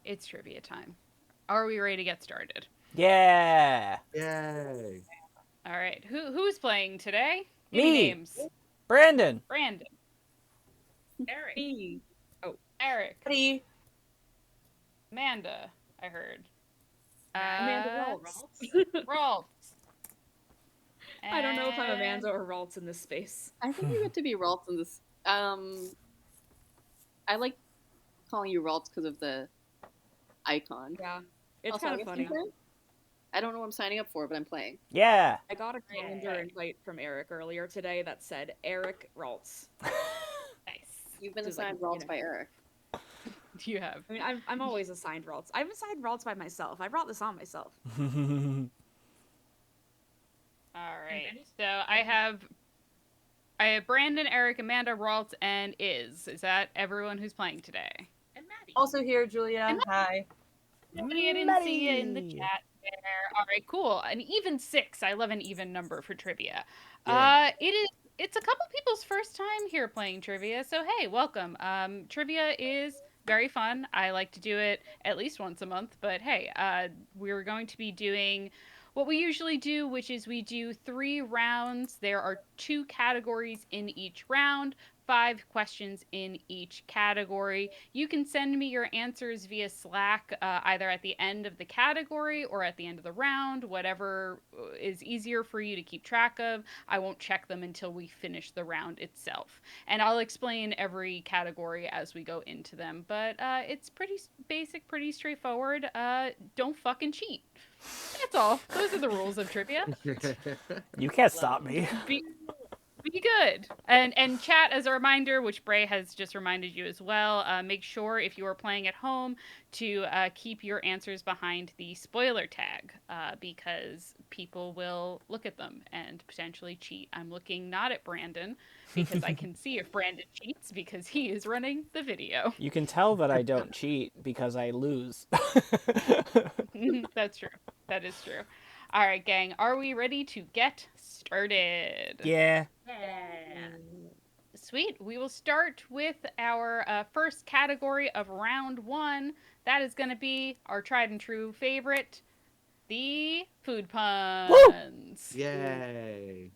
it's trivia time. Are we ready to get started? Yeah. Yay. All right. Who's playing today? Give me Me. names. Brandon. Brandon, Eric. Me. Eric, Ready? Amanda. I heard. Amanda Ralts. Ralts. I don't know if I'm And- Amanda or Ralts in this space. I think you get to be Ralts in this. I like calling you Ralts because of the icon. Yeah. It's Also, kind I of guess funny. I'm playing? I don't know what I'm signing up for, but I'm playing. Yeah. I got a calendar invite from Eric earlier today that said Eric Ralts. Nice. You've been Just like, assigned you Ralts know. by Eric. You have. I mean, I'm always assigned Ralts. I'm assigned Ralts by myself. I brought this on myself. All right. So I have Brandon, Eric, Amanda, Ralts, and Is that everyone who's playing today? And Maddie. Also here, Julia. Hi. Nobody, I didn't see you in the chat there. All right, cool. An even 6. I love an even number for trivia. Yeah. It's a couple people's first time here playing trivia, so hey, welcome. Trivia is very fun. I like to do it at least once a month, but hey, we're going to be doing what we usually do, which is we do 3 rounds. There are 2 categories in each round. 5 questions in each category. You can send me your answers via Slack, either at the end of the category or at the end of the round, whatever is easier for you to keep track of. I won't check them until we finish the round itself. And I'll explain every category as we go into them. But it's pretty basic, pretty straightforward. Don't fucking cheat. That's all. Those are the rules of trivia. You can't stop me. Be good. And chat, as a reminder, which Bray has just reminded you as well, make sure if you are playing at home to keep your answers behind the spoiler tag, because people will look at them and potentially cheat. I'm looking not at Brandon because I can see if Brandon cheats because he is running the video. You can tell that I don't cheat because I lose. That's true. That is true. All right, gang. Are we ready to get started? Yeah. Yeah. Sweet. We will start with our first category of round 1. That is going to be our tried and true favorite, the food puns. Yay.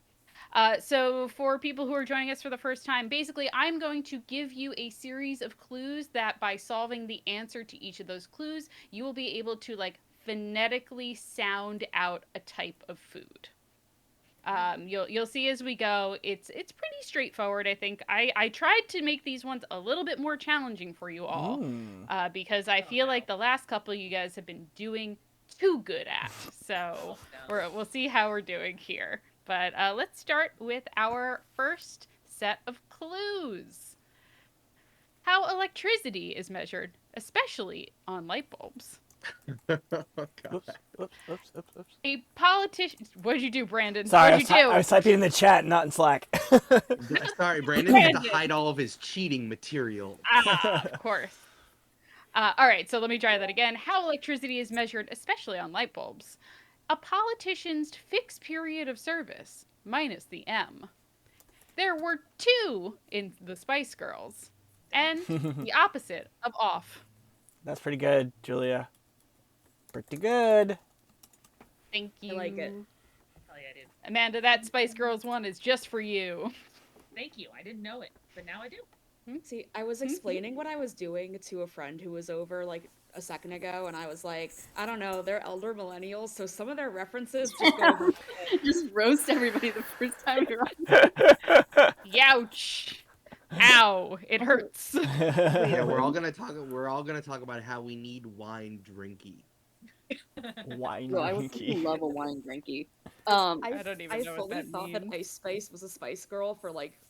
So for people who are joining us for the first time, basically I'm going to give you a series of clues that by solving the answer to each of those clues, you will be able to like phonetically sound out a type of food. You'll see as we go. It's pretty straightforward. I think I tried to make these ones a little bit more challenging for you all, because I feel like the last couple you guys have been doing too good at. So we'll see how we're doing here. But let's start with our first set of clues. How electricity is measured, especially on light bulbs. Oh, God. Oops, oops, oops, oops, oops. A politician. What did you do, Brandon? Sorry, What'd you do? I was typing in the chat, not in Slack. Sorry, Brandon had to hide all of his cheating material. Of course. All right, so let me try that again. How electricity is measured, especially on light bulbs. A politician's fixed period of service, minus the M. There were 2 in the Spice Girls. And the opposite of off. That's pretty good, Julia. Pretty good. Thank you. I like it. Hell yeah, I did. Amanda, that Spice Girls one is just for you. Thank you. I didn't know it, but now I do. See, I was explaining what I was doing to a friend who was over like a second ago, and I was like, I don't know, they're elder millennials, so some of their references just go. Just roast everybody the first time around. Youch. Ow. It hurts. Yeah, we're all gonna talk about how we need wine drinky. Wine Bro, I would drinky. love a wine drinky. I don't even know what fully that thought means. that Ice Spice was a Spice Girl for like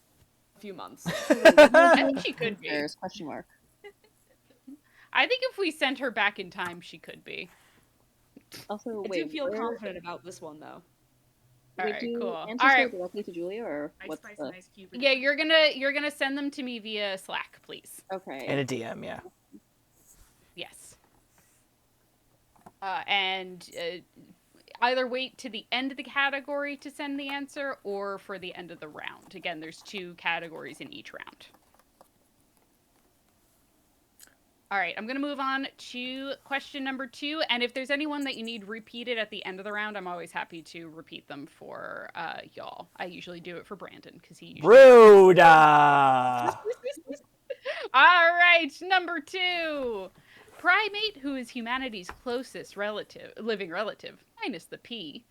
a few months. I think she could be. There's question mark. I think if we sent her back in time, she could be. Also, I wait, do feel where, confident about this one though. All wait, right, do cool. answers All right. go directly to Julia, or Ice what's Spice the... and Ice Cube. Yeah, you're gonna send them to me via Slack, please. Okay. And a DM, yeah. Yes. And either wait to the end of the category to send the answer, or for the end of the round. Again, there's 2 categories in each round. All right, I'm going to move on to question number 2. And if there's anyone that you need repeated at the end of the round, I'm always happy to repeat them for y'all. I usually do it for Brandon because he usually... Rude. All right, number 2. Primate who is humanity's closest living relative, minus the P.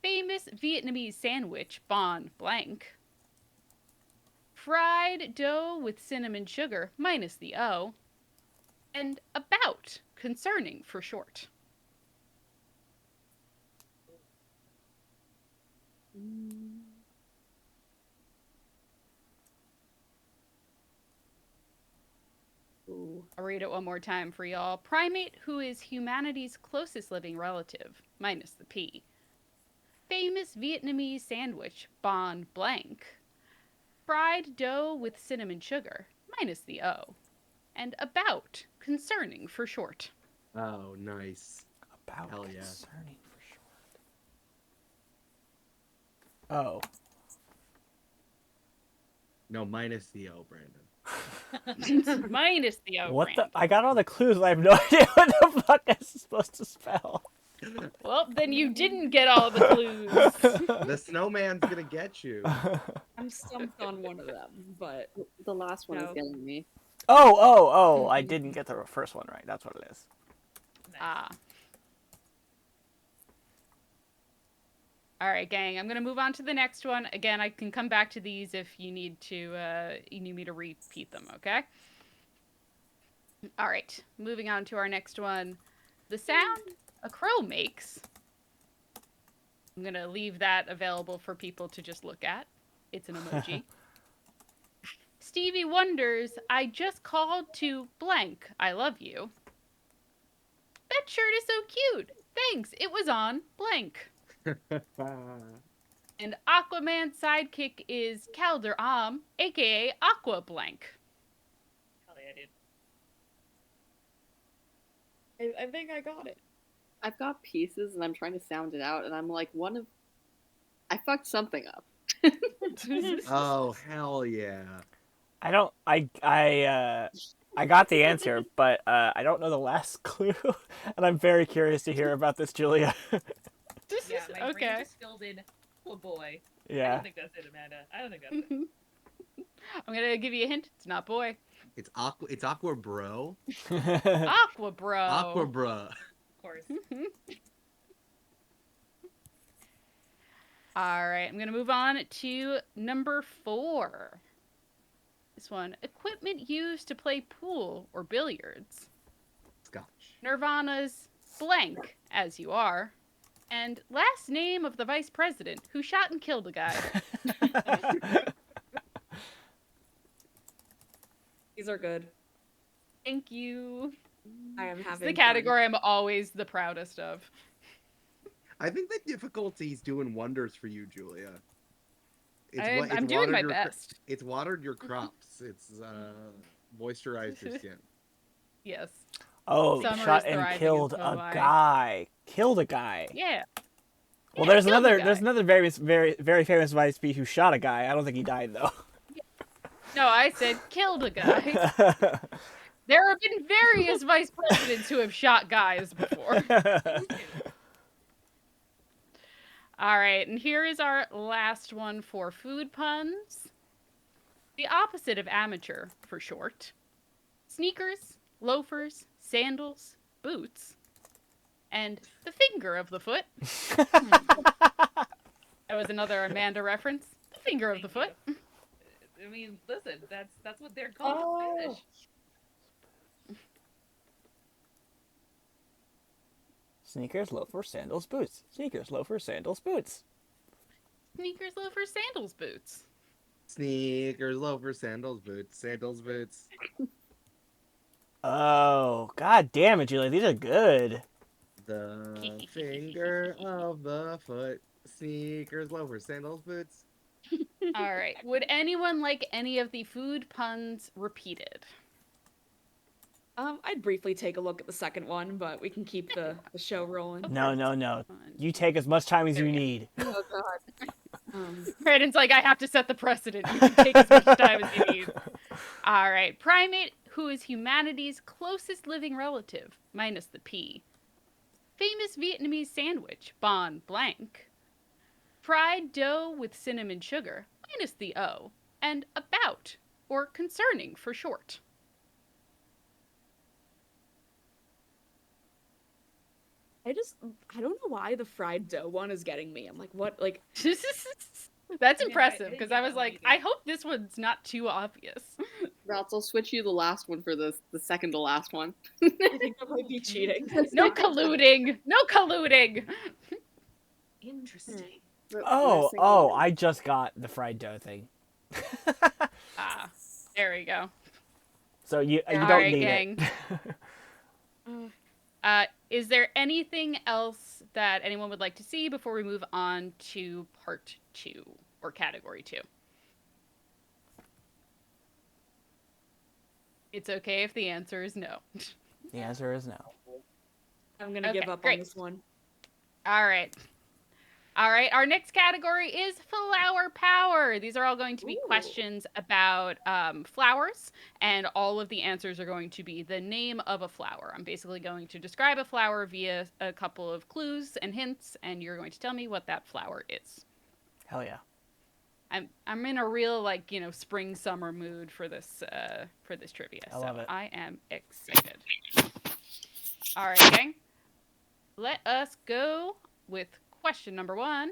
Famous Vietnamese sandwich, bon blank. Fried dough with cinnamon sugar, minus the O. And about, concerning for short. Ooh. I'll read it one more time for y'all. Primate who is humanity's closest living relative, minus the P. Famous Vietnamese sandwich, bon blank. Fried dough with cinnamon sugar, minus the O. And about, concerning for short. Oh, nice. About Hell yeah. concerning for short. Oh. No, minus the O, Brandon. Minus the O. What Brand. the? I got all the clues, but I have no idea what the fuck this is supposed to spell. Well, then you didn't get all the clues. The snowman's gonna get you. I'm stumped on one of them, but The last one No. is getting me. Oh, I didn't get the first one right. That's what it is. Nice. Ah. All right, gang. I'm gonna move on to the next one. Again, I can come back to these if you need me to repeat them. Okay. All right. Moving on to our next one. The sound a crow makes. I'm gonna leave that available for people to just look at. It's an emoji. Stevie wonders, I just called to blank. I love you. That shirt is so cute. Thanks. It was on blank. And Aquaman's sidekick is Calder Am, aka Aqua Blank. Hell yeah, dude. I think I got it. I've got pieces and I'm trying to sound it out, and I'm like, I fucked something up. Oh, hell yeah. I don't. I got the answer, but I don't know the last clue, and I'm very curious to hear about this, Julia. Yeah, my brain Okay. just filled in. Oh boy. I Yeah. don't think that's it, Amanda. I don't think that's it. I'm gonna give you a hint. It's not boy. It's Aqua Bro. Aqua Bro. Aqua Bro. Of course. All right, I'm gonna move on to number 4. This one, equipment used to play pool or billiards. Scotch. Nirvana's blank, as you are. And last name of the vice president who shot and killed a guy. These are good. Thank you. I am It's having the fun. category I'm always the proudest of. I think the difficulty's doing wonders for you, Julia. I'm doing my best. It's watered your crops. It's moisturized your skin. Yes. Oh, Summer shot is and thriving killed in a Hawaii. guy. Killed a guy. Yeah. Well, Yeah, there's killed a another guy. very famous Vice P who shot a guy. I don't think he died though. No, I said killed a guy. There have been various vice presidents who have shot guys before. All right, and here is our last one for food puns. The opposite of amateur, for short. Sneakers, loafers, sandals, boots, and the finger of the foot. That was another Amanda reference. The finger of the foot. I mean, listen, that's what they're called in Spanish. Sneakers, loafers, sandals, boots. Sneakers, loafers, sandals, boots. Sneakers, loafers, sandals, boots. Sneakers, loafers, sandals, boots. Sandals, boots. Oh, god damn it, Julia. These are good. The finger of the foot. Sneakers, loafers, sandals, boots. All right. Would anyone like any of the food puns repeated? I'd briefly take a look at the second one, but we can keep the show rolling. No. You take as much time as you need. Oh god. Brandon's like, I have to set the precedent. You can take as much time as you need. All right. Primate who is humanity's closest living relative, minus the P. Famous Vietnamese sandwich, Bon Blanc. Fried dough with cinnamon sugar, minus the O. And about, or concerning for short. I don't know why the fried dough one is getting me. I'm like, what? Like, That's I impressive, didn't because get I was that one like, either. I hope this one's not too obvious. Ralph, I'll switch you the last one for the second to last one. I think that might be cheating. No colluding! No colluding! Interesting. Oh, I just got the fried dough thing. Ah, there we go. So you don't Alright, need gang. it. Is there anything else that anyone would like to see before we move on to part 2 or category 2? It's okay if the answer is no. The answer is no. I'm gonna Okay, give up great. on this one. All right. Our next category is flower power. These are all going to be Ooh. questions about flowers, and all of the answers are going to be the name of a flower. I'm basically going to describe a flower via a couple of clues and hints, and you're going to tell me what that flower is. Hell yeah. I'm in a real spring summer mood for this trivia. I love it. I am excited. All right, gang. Let us go with question number 1.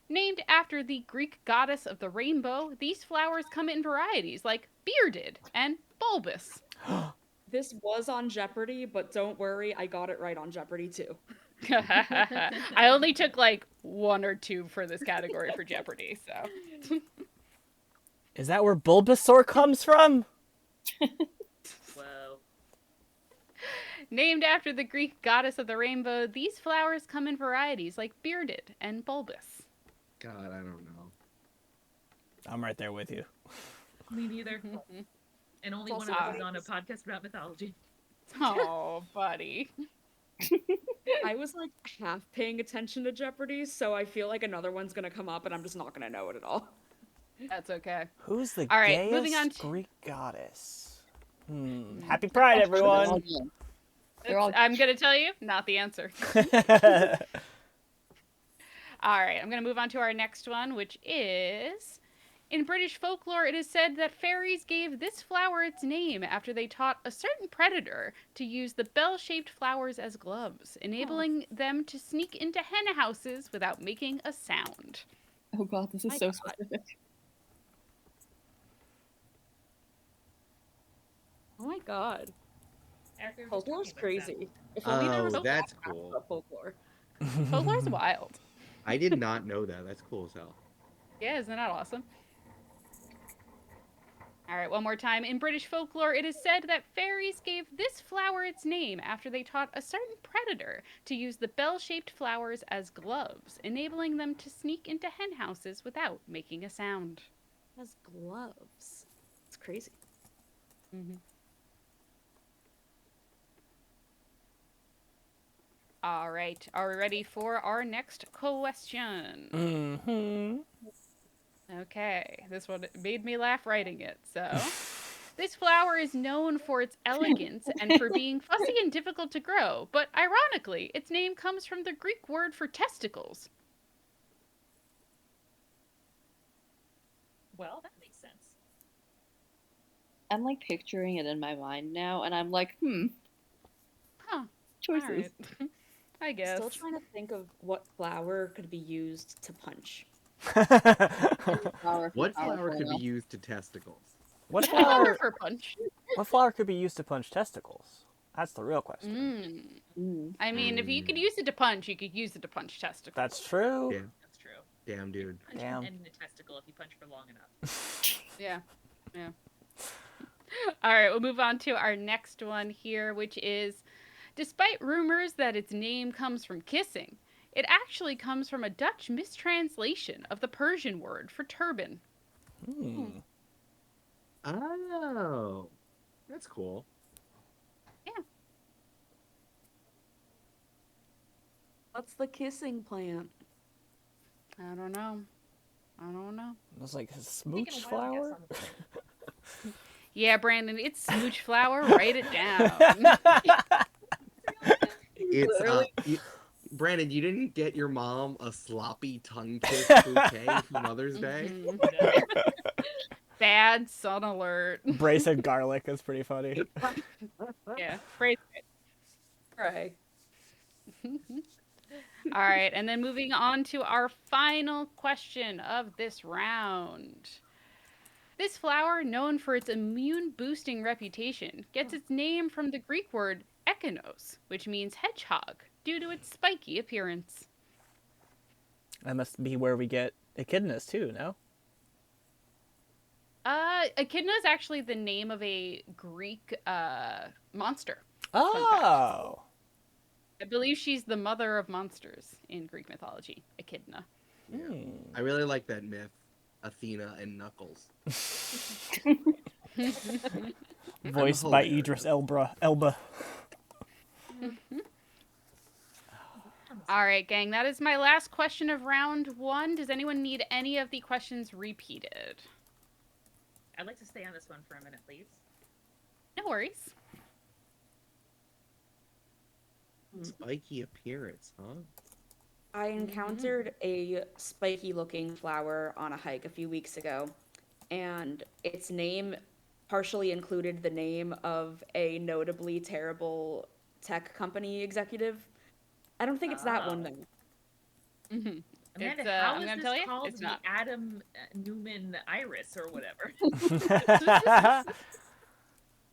Named after the Greek goddess of the rainbow, these flowers come in varieties like bearded and bulbous. This was on Jeopardy, but don't worry, I got it right on Jeopardy too. I only took like 1 or 2 for this category for Jeopardy, so. Is that where Bulbasaur comes from? Whoa. Named after the Greek goddess of the rainbow, these flowers come in varieties like bearded and bulbous. God, I don't know. I'm right there with you. Me neither. And only It's one of also us is on a podcast about mythology. Oh, buddy. I was like half paying attention to Jeopardy, so I feel like another one's gonna come up and I'm just not gonna know it at all. That's okay. Who's the All right, gayest moving on to- Greek goddess? Happy Pride, everyone! They're all I'm going to tell you, not the answer. All right, I'm going to move on to our next one, which is... In British folklore, it is said that fairies gave this flower its name after they taught a certain predator to use the bell-shaped flowers as gloves, enabling them to sneak into hen houses without making a sound. Oh god, this is My so God. specific. Oh my god. Erica was Folklore's talking about that. crazy. If only there was Oh, a that's podcast cool. about folklore. Folklore's wild. I did not know that. That's cool as hell. Yeah, isn't that awesome? All right, one more time. In British folklore, it is said that fairies gave this flower its name after they taught a certain predator to use the bell-shaped flowers as gloves, enabling them to sneak into hen houses without making a sound. Has gloves. It's crazy. All right, are we ready for our next question? Okay, this one made me laugh writing it, so... This flower is known for its elegance and for being fussy and difficult to grow, but ironically, its name comes from the Greek word for testicles. Well, that makes sense. I'm like picturing it in my mind now, and I'm like, Huh. choices. All right. I guess. Still trying to think of what flower could be used to punch. What flower could be used to testicles? What Flower flower? for punch. What flower could be used to punch testicles? That's the real question. I mean, if you could use it to punch, you could use it to punch testicles. That's true. Yeah. That's true. Damn, dude. Punch Damn. an end in a testicle if you punch for long enough. Yeah. All right, we'll move on to our next one here, which is, despite rumors that its name comes from kissing, it actually comes from a Dutch mistranslation of the Persian word for turban. Oh, that's cool. What's the kissing plant? I don't know. It was like a Taking smooch a wild guess flower. on the thing. Yeah, Brandon, it's smooch flower. Write it down. It's Literally. Brandon, you didn't get your mom a sloppy tongue kiss bouquet for Mother's Day? Mhm. No. Bad son alert. Braised garlic is pretty funny. Yeah. Phrase it. Right. All right, and then moving on to our final question of this round. This flower, known for its immune boosting reputation, gets its name from the Greek word echinos, which means hedgehog, due to its spiky appearance. That must be where we get echidnas too, no? Echidna is actually the name of a Greek monster. Oh. I believe she's the mother of monsters in Greek mythology, Echidna. Yeah. I really like that myth, Athena and Knuckles. Voiced by hilarious. Idris Elba. All right, gang, that is my last question of round one. Does anyone need any of the questions repeated? I'd like to stay on this one for a minute, please. No worries. Spiky appearance, huh? I encountered a spiky looking flower on a hike a few weeks ago, and its name partially included the name of a notably terrible tech company executive. I don't think it's that one, though. Mm-hmm. Amanda, It's, how I'm is gonna this tell you, called it's the not. Adam Newman Iris or whatever?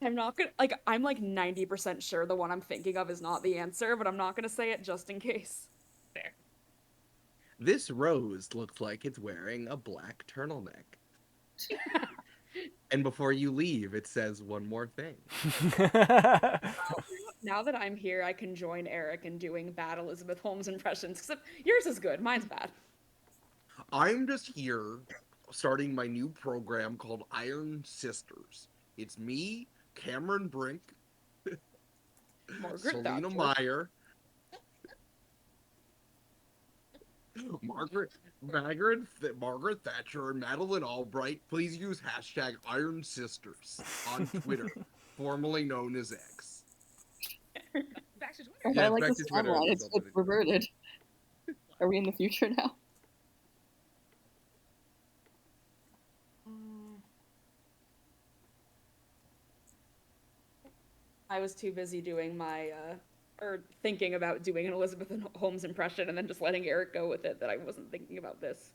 I'm not gonna, I'm like 90% sure the one I'm thinking of is not the answer, but I'm not gonna say it just in case. Fair. This rose looks like it's wearing a black turtleneck. And before you leave, it says one more thing. Now that I'm here, I can join Eric in doing bad Elizabeth Holmes impressions, except yours is good, mine's bad. I'm just here starting my new program called Iron Sisters. It's me, Cameron Brink, Margaret Selena Thatcher. Meyer, Margaret Thatcher, and Madeline Albright. Please use hashtag Iron Sisters on Twitter, formerly known as X. Back to Twitter. Yeah, I like back this to Twitter, timeline. it's It's updated. reverted. Are we in the future now? I was too busy doing my, or thinking about doing an Elizabeth Holmes impression and then just letting Eric go with it that I wasn't thinking about this.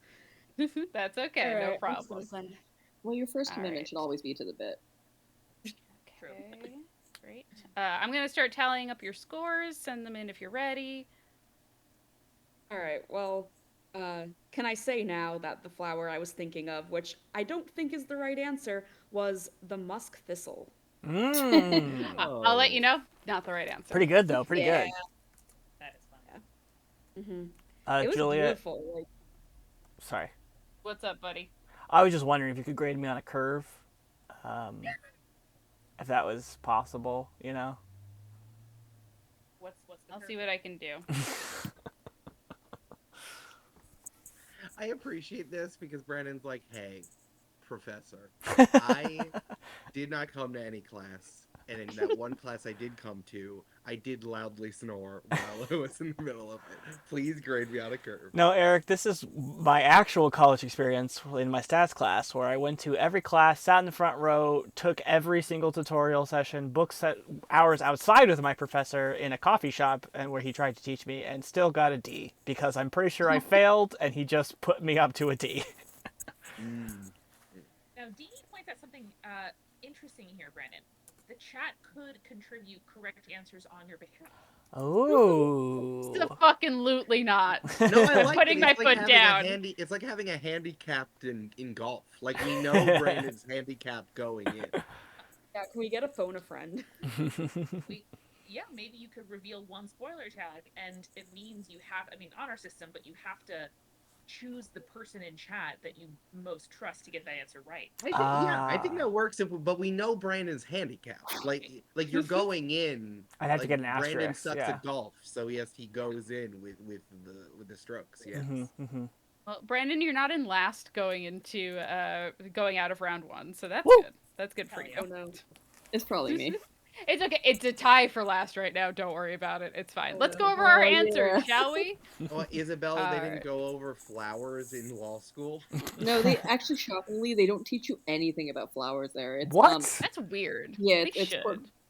That's okay, no Alright, I'm problem. so sorry. Well, your first All commitment right. should always be to the bit. True. Okay, great. I'm gonna start tallying up your scores. Send them in if you're ready. Alright, well, can I say now that the flower I was thinking of, which I don't think is the right answer, was the musk thistle. Mm. I'll let you know. Not the right answer. Pretty good though. Pretty Yeah. good. That is fun. Mm-hmm. It was Juliet. beautiful. Like, Sorry. What's up, buddy? I was just wondering if you could grade me on a curve. If that was possible, you know. What's the I'll curve? see what I can do. I appreciate this because Brandon's like, hey, professor, I did not come to any class, and in that one class I did come to, I did loudly snore while I was in the middle of it. Please grade me on a curve. No, Eric, this is my actual college experience in my stats class where I went to every class, sat in the front row, took every single tutorial session, booked hours outside with my professor in a coffee shop and where he tried to teach me and still got a D because I'm pretty sure I failed and he just put me up to a D. Now, Dee points out something interesting here, Brandon. The chat could contribute correct answers on your behalf. Oh. Fucking-lutely not. No, I like Putting it. my It's like foot having down. it's like having a handicapped in golf. Like, we know Brandon's handicapped going in. yeah, can we get a phone a friend? Yeah, maybe you could reveal one spoiler tag, and it means you have, honor system, but you have to choose the person in chat that you most trust to get that answer right. I think that works. But we know Brandon's handicapped. Like you're going in. I'd have to like, get an Brandon asterisk, sucks yeah. at golf, so he goes in with the strokes. Yes. Well, Brandon, you're not in last going into going out of round one, so that's Woo! good. That's good for Hell you. yeah. Oh no. It's probably me. It's okay. It's a tie for last right now. Don't worry about it. It's fine. Oh, Let's go no. over our Oh, answers, yeah. shall we? Oh, Isabella, they Alright. didn't go over flowers in law school. No, they actually shockingly they don't teach you anything about flowers there. It's What? That's weird. yeah, They it's should.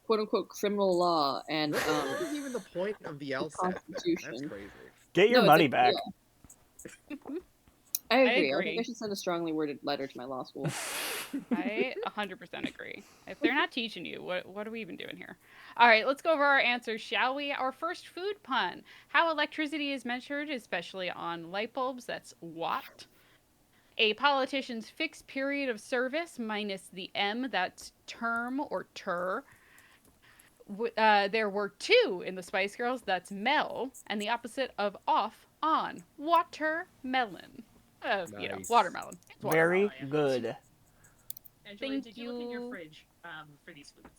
quote unquote criminal law and What is even the point of the LSAT? Then? That's Constitution. crazy. Get your No, it's money like- back. I agree. I agree. think I should send a strongly worded letter to my law school. I 100% agree. If they're not teaching you, what are we even doing here? All right, let's go over our answers, shall we? Our first food pun. How electricity is measured, especially on light bulbs, that's watt. A politician's fixed period of service minus the M, that's term or ter. There were two in the Spice Girls, that's mel, and the opposite of off, on. Watermelon. Nice. Watermelon. It's Very yeah. good. And Joey, Thank did you look in your you. fridge for these foods?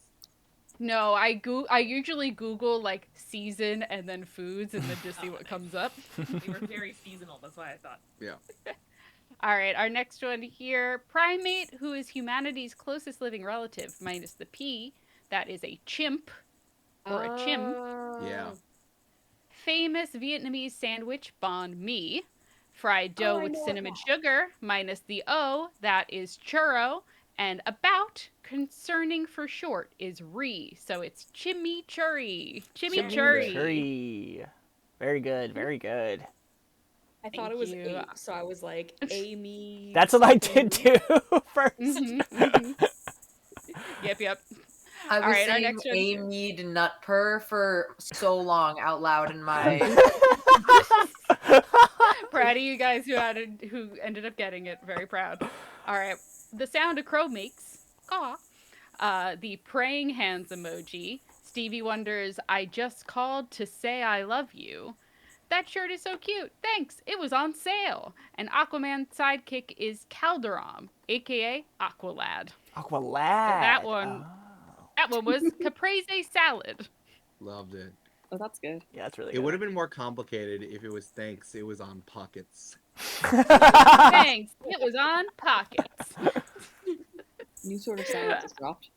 No, I usually Google like season and then foods and then just see Oh, what nice. comes up. They were very seasonal. That's why I thought. All right, our next one here, primate who is humanity's closest living relative minus the P, that is a chimp or a chim. Yeah. Famous Vietnamese sandwich banh mi, fried dough I with know cinnamon that. sugar minus the O, that is churro, and about concerning for short is re, so it's chimichurri. Chimichurri. Chimichurri. Very good. Very good. I thought Thank it was you. 8, so I was like, Amy. That's what I did too first. Yep. I was Alright, our saying next one. Amy did not purr for so long out loud in my. Proud of you guys who ended up getting it. Very proud. All right, the sound a crow makes, caw. The praying hands emoji. Stevie Wonder's "I just called to say I love you." That shirt is so cute. Thanks. It was on sale. And Aquaman's sidekick is Calderon, aka Aqualad. Aqualad. So that one- Oh. That one was caprese salad. Loved it. Oh, that's good. Yeah, that's really It good. would have been more complicated if it was thanks. It was on pockets. Thanks. It was on pockets. New sort of silence is dropped.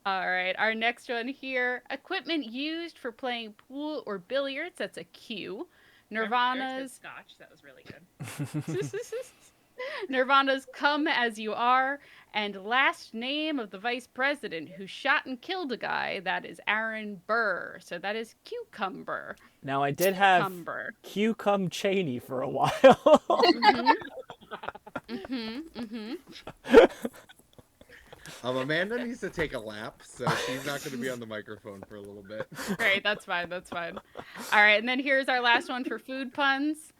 All right, our next one here. Equipment used for playing pool or billiards. That's a Q. Remember Eric said Nirvana's scotch. That was really good. Nirvana's "Come As You Are," and last name of the vice president who shot and killed a guy. That is Aaron Burr. So that is Cucumber. Now I did have Cucumber. Cucum Cheney for a while. Mm-hmm. Amanda needs to take a lap, so she's not going to be on the microphone for a little bit. Great, that's fine. All right, and then here's our last one for food puns.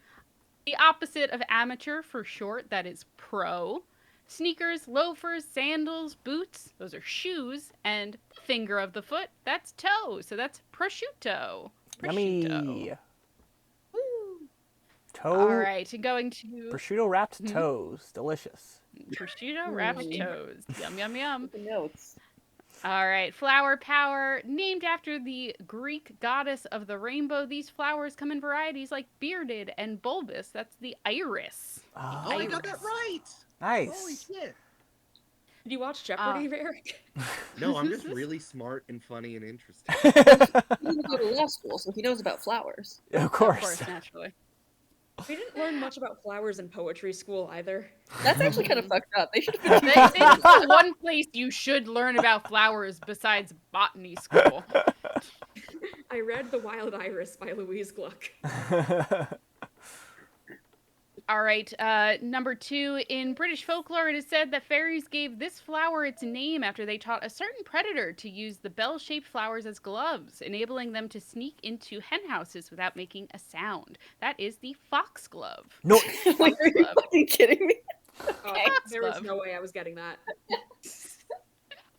The opposite of amateur for short, that is pro. Sneakers, loafers, sandals, boots, those are shoes. And finger of the foot, that's toe. So that's prosciutto. Yummy. Woo. Toe. All right, and going to Prosciutto wrapped Mhm. toes. Delicious. prosciutto wrapped Mm. toes. Yum, yum, yum. The notes. All right, flower power, named after the Greek goddess of the rainbow. These flowers come in varieties like bearded and bulbous. That's the iris. Oh, Oh, I got that right! Holy nice. shit! Did you watch Jeopardy, Eric? No, I'm just really smart and funny and interesting. He didn't go to law school, so he knows about flowers. Of Of course. course, naturally. We didn't learn much about flowers in poetry school either. That's actually kind of fucked up. They should have been That's the one place you should learn about flowers besides botany school. I read The Wild Iris by Louise Gluck. All right, number 2. In British folklore, it is said that fairies gave this flower its name after they taught a certain predator to use the bell-shaped flowers as gloves, enabling them to sneak into hen houses without making a sound. That is the foxglove. No, Wait, are you Club. fucking kidding me? There was Love. no way I was getting that.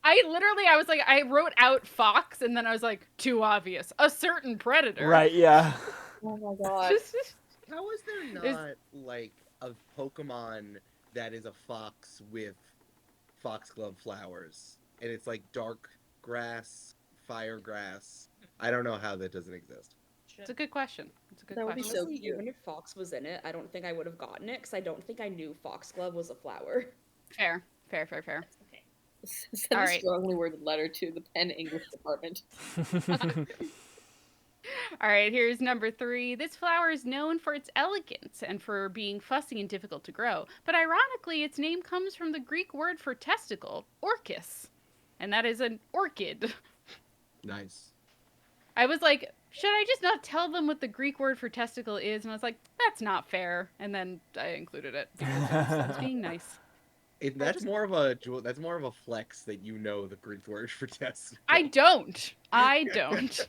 I was like, I wrote out fox, and then I was like, too obvious. A certain predator. right, yeah. Oh my god. How is there Is- not, like, a Pokemon that is a fox with foxglove flowers? And it's like dark grass, fire grass. I don't know how that doesn't exist. It's a good question. That would be question. so Honestly, cute. even if Fox was in it, I don't think I would have gotten it because I don't think I knew Foxglove was a flower. Fair. That's okay. Send All a right. strongly worded letter to the Penn English department. All right, here's number 3. This flower is known for its elegance and for being fussy and difficult to grow. But ironically, its name comes from the Greek word for testicle, orchis. And that is an orchid. Nice. I was like, should I just not tell them what the Greek word for testicle is? And I was like, that's not fair. And then I included it because I was being nice. That's more of a flex that you know the Greek word for test. I don't. I don't.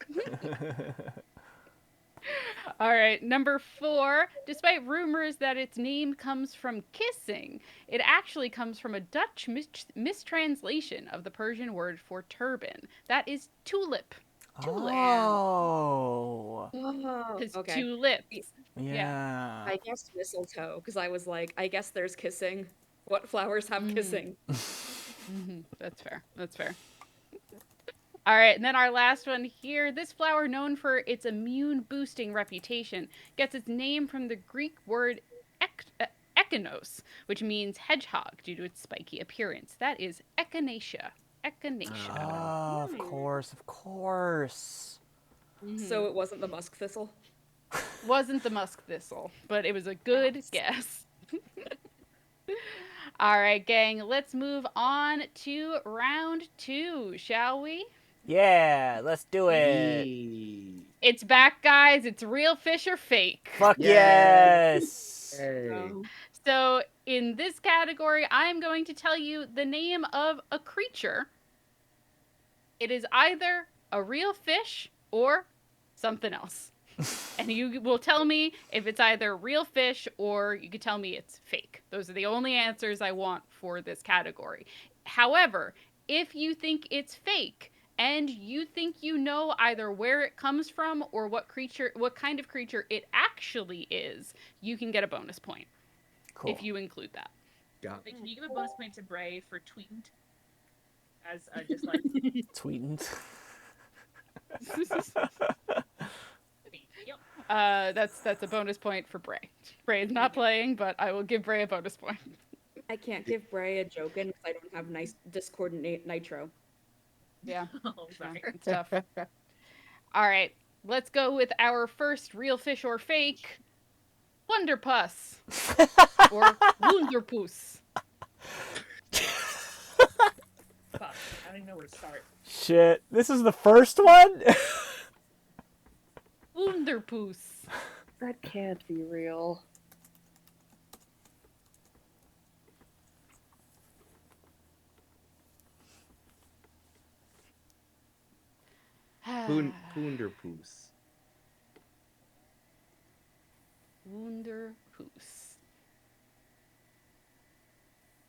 All right, number 4. Despite rumors that its name comes from kissing, it actually comes from a Dutch mistranslation of the Persian word for turban. That is tulip. Tulip. Oh. Oh, Because okay. tulips. Yeah. I guessed mistletoe because I was like, I guess there's kissing. What flowers have kissing? That's fair. That's fair. All right, and then our last one here. This flower, known for its immune-boosting reputation, gets its name from the Greek word echinos, which means hedgehog due to its spiky appearance. That is echinacea. Echinacea. Oh, of course, of course. So it wasn't the musk thistle. Wasn't the musk thistle, but it was a good guess. All right, gang, let's move on to round 2, shall we? Yeah, let's do it. Hey. It's back, guys. It's real fish or fake. Fuck Yay. yes. Hey. So, in this category, I am going to tell you the name of a creature. It is either a real fish or something else. And you will tell me if it's either real fish or you could tell me it's fake. Those are the only answers I want for this category. However, if you think it's fake and you think you know either where it comes from or what kind of creature it actually is, you can get a bonus point. Cool. If you include that. Got it. Can you give a bonus point to Bray for tweeting as a dislike? Tweeting. Yep. That's a bonus point for Bray. Bray is not playing, but I will give Bray a bonus point. I can't give Bray a joke because I don't have nice Discord nitro. Yeah, Oh, sorry. it's tough. All right, let's go with our first real fish or fake. Wonderpuss or Wunderpuss. Fuck. I don't even know where to start. Shit, this is the first one? Wunderpuss. That can't be real. Poonderpoos. Wunderpuss.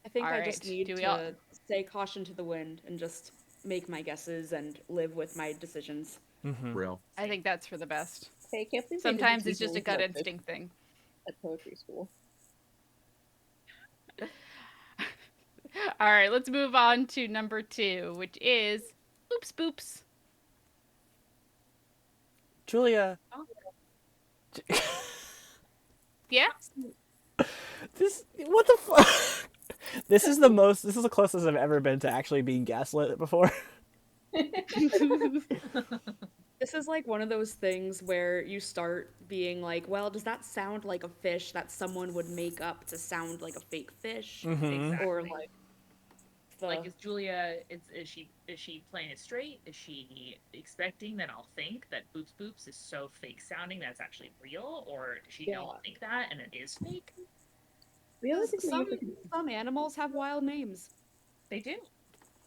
I think All I just right, need do we to all- say caution to the wind and just make my guesses and live with my decisions. Real. I think that's for the best. Hey, I can't believe they didn't Sometimes teach it's just a rules gut like this instinct thing. at poetry school. All right, let's move on to number 2, which is Oops Boops. Julia. Yeah? What the fuck? This is the closest I've ever been to actually being gaslit before. This is like one of those things where you start being like, well, does that sound like a fish that someone would make up to sound like a fake fish? Mhm. Or Exactly. like the Like, is Julia? Is she playing it straight? Is she expecting that I'll think that Boops Boops is so fake sounding that it's actually real, or does she don't think that and it is fake? The other thing some animals have wild names. They do.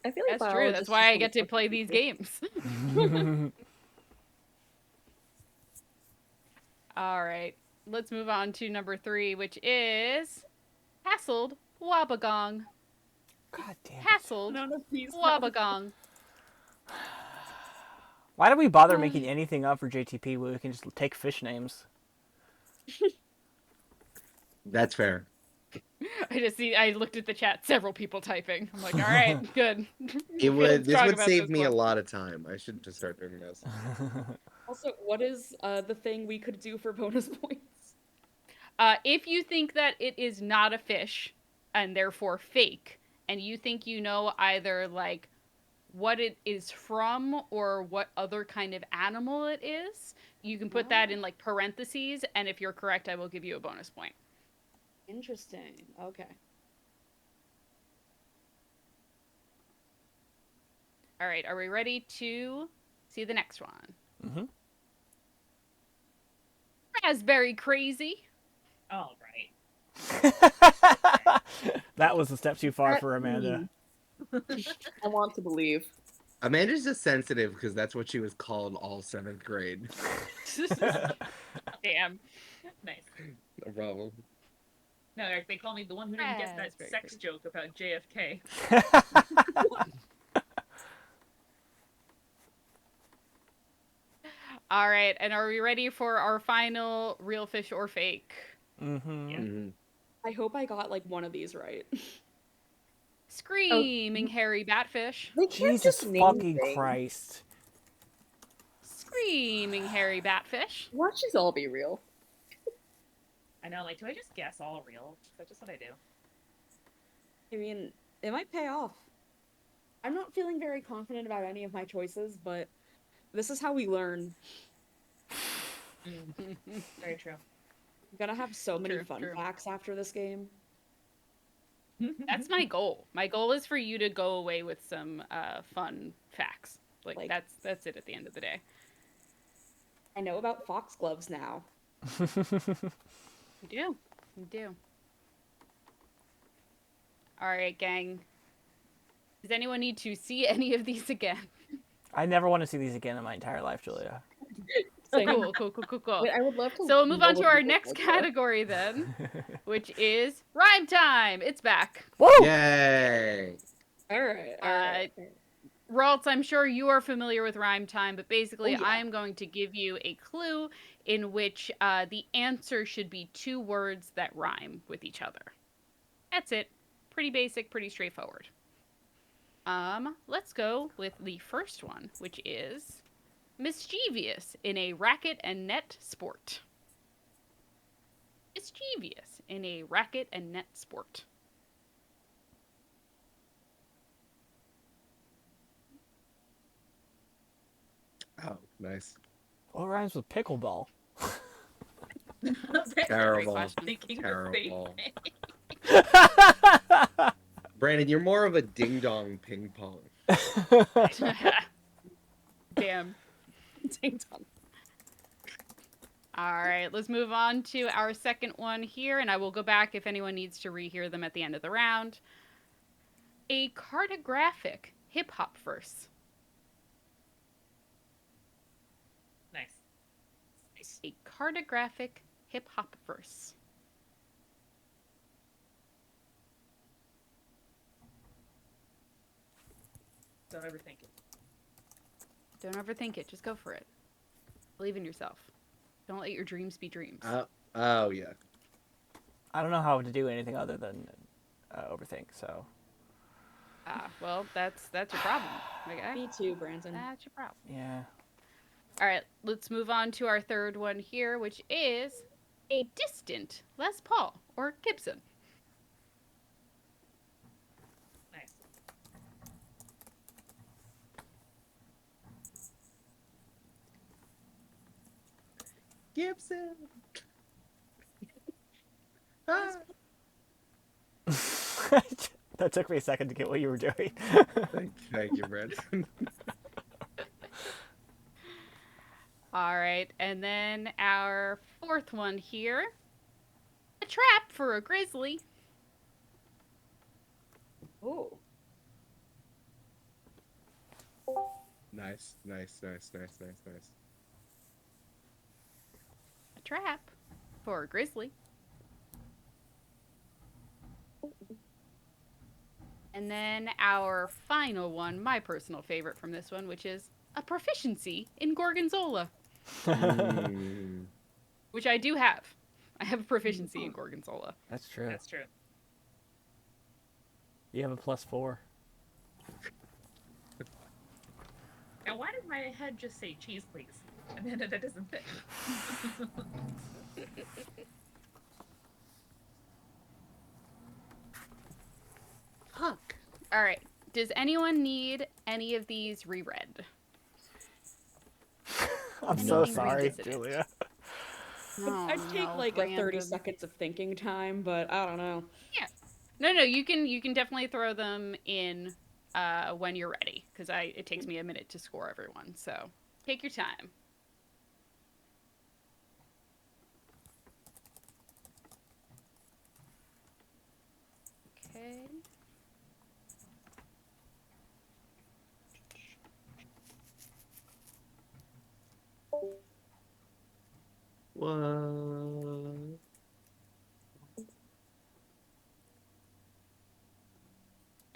I feel like That's true. That's biologists why I just get to wanna play fuck these people. games. All right. Let's move on to number 3, which is Hassled Wabagong. God damn it. Hassled None of these Wabagong. Why do we bother making anything up for JTP when we can just take fish names? That's fair. I looked at the chat, several people typing. I'm like, all right, good. It would. This Strong would about save this me a one. lot of time. I should just start doing this. Also, what is the thing we could do for bonus points? If you think that it is not a fish and therefore fake, and you think you know either like what it is from or what other kind of animal it is, you can put that in like parentheses, and if you're correct, I will give you a bonus point. Interesting. Okay. All right, are we ready to see the next one? Mm-hmm. Raspberry crazy. All right. That was a step too far for Amanda. I want to believe. Amanda's just sensitive because that's what she was called all 7th grade. Damn. Nice. No problem. No, Eric, they call me the one who didn't get that Raspberry sex crazy. joke about JFK. All right, and are we ready for our final real fish or fake? Mm-hmm. Yeah. Mhm. I hope I got like one of these right. Screaming hairy batfish. They can't Jesus just name fucking things. Christ. Screaming hairy batfish. Watch these all be real. I know, like, do I just guess all real? Is that just what I do? I mean, it might pay off. I'm not feeling very confident about any of my choices, but this is how we learn. Very true. I'm gonna have so many True, fun true. facts after this game. That's my goal. My goal is for you to go away with some fun facts. Like that's it at the end of the day. I know about foxgloves now. You do. You do. All right, gang. Does anyone need to see any of these again? I never want to see these again in my entire life, Julia. Cool. Wait, I would love to. So we'll move know on to what our these look next like, though. category then, which is rhyme time. It's back. Woo! Yay! All right. Raltz, I'm sure you are familiar with rhyme time, but basically Oh, yeah. I'm going to give you a clue in which the answer should be 2 words that rhyme with each other. That's it. Pretty basic, pretty straightforward. Let's go with the first one, which is mischievous in a racket and net sport. Mischievous in a racket and net sport. Oh, nice. What rhymes with pickleball? Terrible. question. Thinking the same Terrible. thing. Brandon, you're more of a ding dong ping pong. Damn. Ding dong. All right, let's move on to our second one here, and I will go back if anyone needs to rehear them at the end of the round. A cartographic hip-hop verse. Nice. A cartographic hip-hop verse. Don't overthink it. Don't overthink it. Just go for it. Believe in yourself. Don't let your dreams be dreams. Oh, yeah. I don't know how to do anything other than overthink, so. Well, that's your problem. Okay? Me too, Branson. That's your problem. Yeah. All right, let's move on to our third one here, which is a distant Les Paul or Gibson. Nice. Gibson. Ah. That took me a second to get what you were doing. Thank you, Brandon. All right, and then our fourth one here. A trap for a grizzly. Oh. Nice. A trap for a grizzly. And then our final one, my personal favorite from this one, which is a proficiency in Gorgonzola, Mm. which I do have. I have a proficiency in Gorgonzola. That's true. That's true. You have a +4. Now, why did my head just say cheese, please? Amanda, that doesn't fit. Fuck. All right. Does anyone need any of these reread? I'm so Anything sorry, revisited? Julia. Oh, I'd take no, like a 30 Brandon. seconds of thinking time, but I don't know. No, you can definitely throw them in when you're ready, because it takes me a minute to score everyone. So take your time. Okay. What?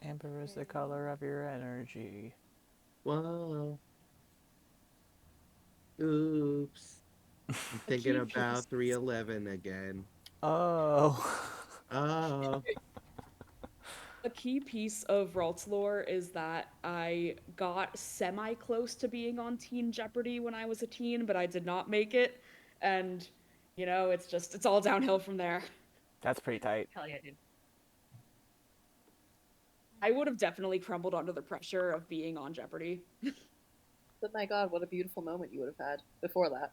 Amber is the color of your energy. Whoa. Oops. I'm thinking keep about 311 again. Oh. Oh. A key piece of Ralt's lore is that I got semi-close to being on Teen Jeopardy when I was a teen, but I did not make it. And, it's all downhill from there. That's pretty tight. Hell yeah, dude. I would have definitely crumbled under the pressure of being on Jeopardy. But my god, what a beautiful moment you would have had before that.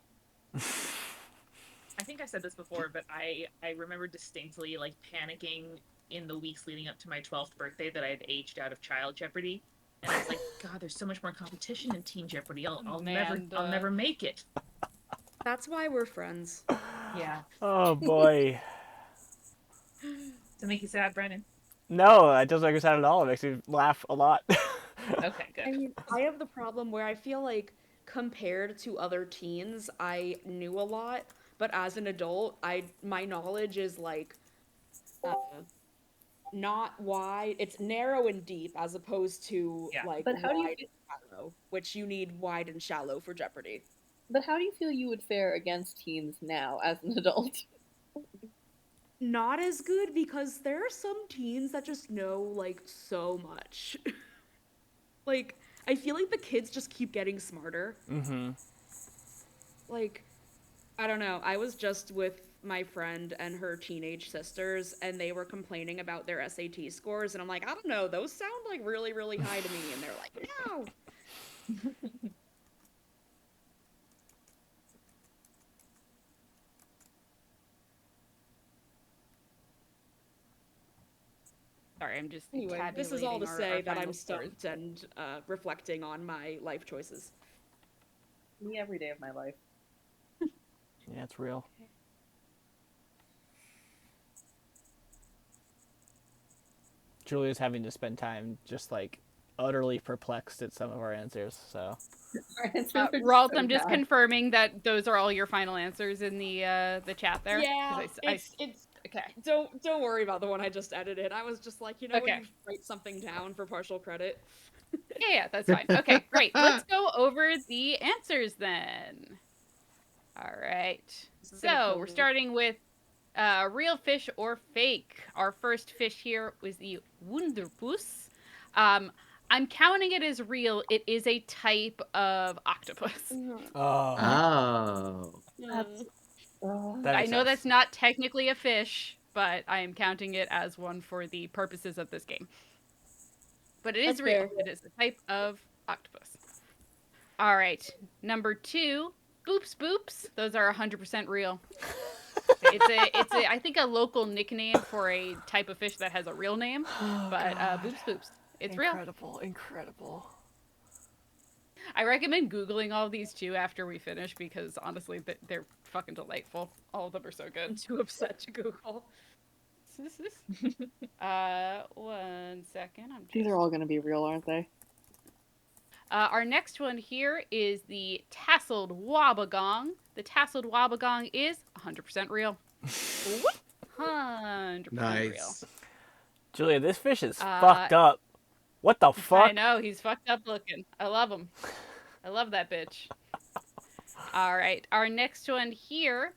I think I said this before, but I remember distinctly like panicking in the weeks leading up to my 12th birthday that I had aged out of Child Jeopardy, and I was like, God, there's so much more competition in Teen Jeopardy. I'll never make it. That's why we're friends. Yeah. Oh boy. Does it make you sad, Brennan? No, it doesn't make me sad at all. It makes me laugh a lot. Okay, good. I mean, I have the problem where I feel like compared to other teens, I knew a lot, but as an adult, my knowledge is like not wide. It's narrow and deep as opposed to Yeah. like But how do you wide and shallow, which you need wide and shallow for Jeopardy. But how do you feel you would fare against teens now as an adult? Not as good because there are some teens that just know like so much. Like, I feel like the kids just keep getting smarter. Mm-hmm. Like, I don't know. I was just with my friend and her teenage sisters, and they were complaining about their SAT scores, and I'm like, I don't know, those sound like really, really high to me, and they're like, no. Sorry, I'm just Anyway, this is all to tabulating say our that I'm final scores. stumped and reflecting on my life choices. Me every day of my life. Yeah, it's real. Julia's having to spend time just like utterly perplexed at some of our answers. So Ralt, I'm just confirming that those are all your final answers in the chat there. Yeah, 'Cause it's okay. don't worry about the one I just edited. I was just like, when Okay. you write something down for partial credit. Yeah, that's fine. Okay, great. Let's go over the answers then. All right. This is gonna So kill we're me. starting with real fish or fake. Our first fish here was the Wunderpus. I'm counting it as real. It is a type of octopus. Oh, Oh. that I makes know sense. that's not technically a fish, but I am counting it as one for the purposes of this game. But it is That's real. fair. It is a type of octopus. All right. Number 2, boops boops. Those are 100% real. It's a I think a local nickname for a type of fish that has a real name, but boops boops. It's real. Incredible. I recommend Googling all of these too after we finish because honestly, they're fucking delightful. All of them are so I'm good. too upset to Google. 1 second. These are all going to be real, aren't they? Our next one here is the tasseled wabagong. The tasseled wabagong is 100% real. 100% real. Nice. Julia, this fish is fucked up. What the fuck? I know, he's fucked up looking. I love him. I love that bitch. All right, our next one here,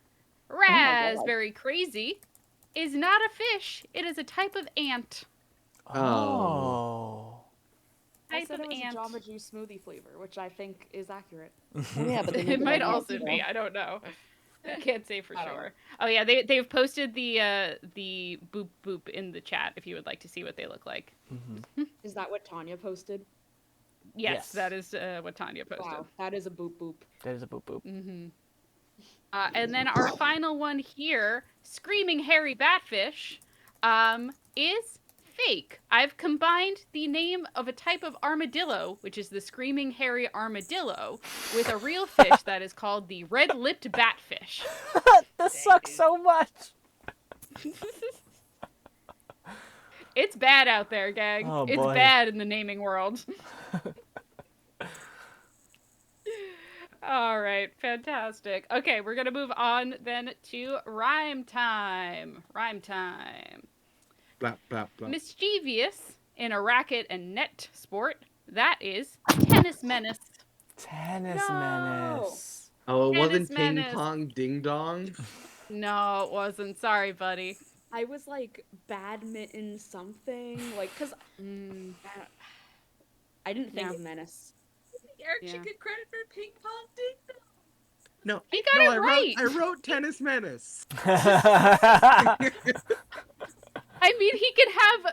raspberry crazy, is not a fish. It is a type of ant. Oh. I Type said of it was ant. a Jamba Juice smoothie flavor, which I think is accurate. Oh, yeah, but they make It might on also ants, be. I don't know. I can't say for I don't sure. Oh yeah, they've posted the boop boop in the chat if you would like to see what they look like. Mhm. Is that what Tanya posted? Yes, Yes. that is what Tanya posted. Wow, that is a boop boop. That is a boop boop. Mm-hmm. And then our final one here, Screaming Hairy Batfish, is fake. I've combined the name of a type of armadillo, which is the Screaming Hairy Armadillo, with a real fish that is called the Red-Lipped Batfish. This sucks so much. It's bad out there, gang. Oh, It's boy. bad in the naming world. All right, fantastic. Okay, we're gonna move on then to rhyme time. Rhyme time. Blah, blah, blah. Mischievous in a racket and net sport. That is Tennis Menace. Tennis No! Menace. Oh, it Tennis wasn't ping Menace. pong ding dong? No, it wasn't. Sorry, buddy. I was like badminton something, like, cause I didn't think Yeah. of menace. Eric Yeah. should get credit for ping pong ding dong. No, He got no, it right. I wrote Tennis Menace. I mean, he could have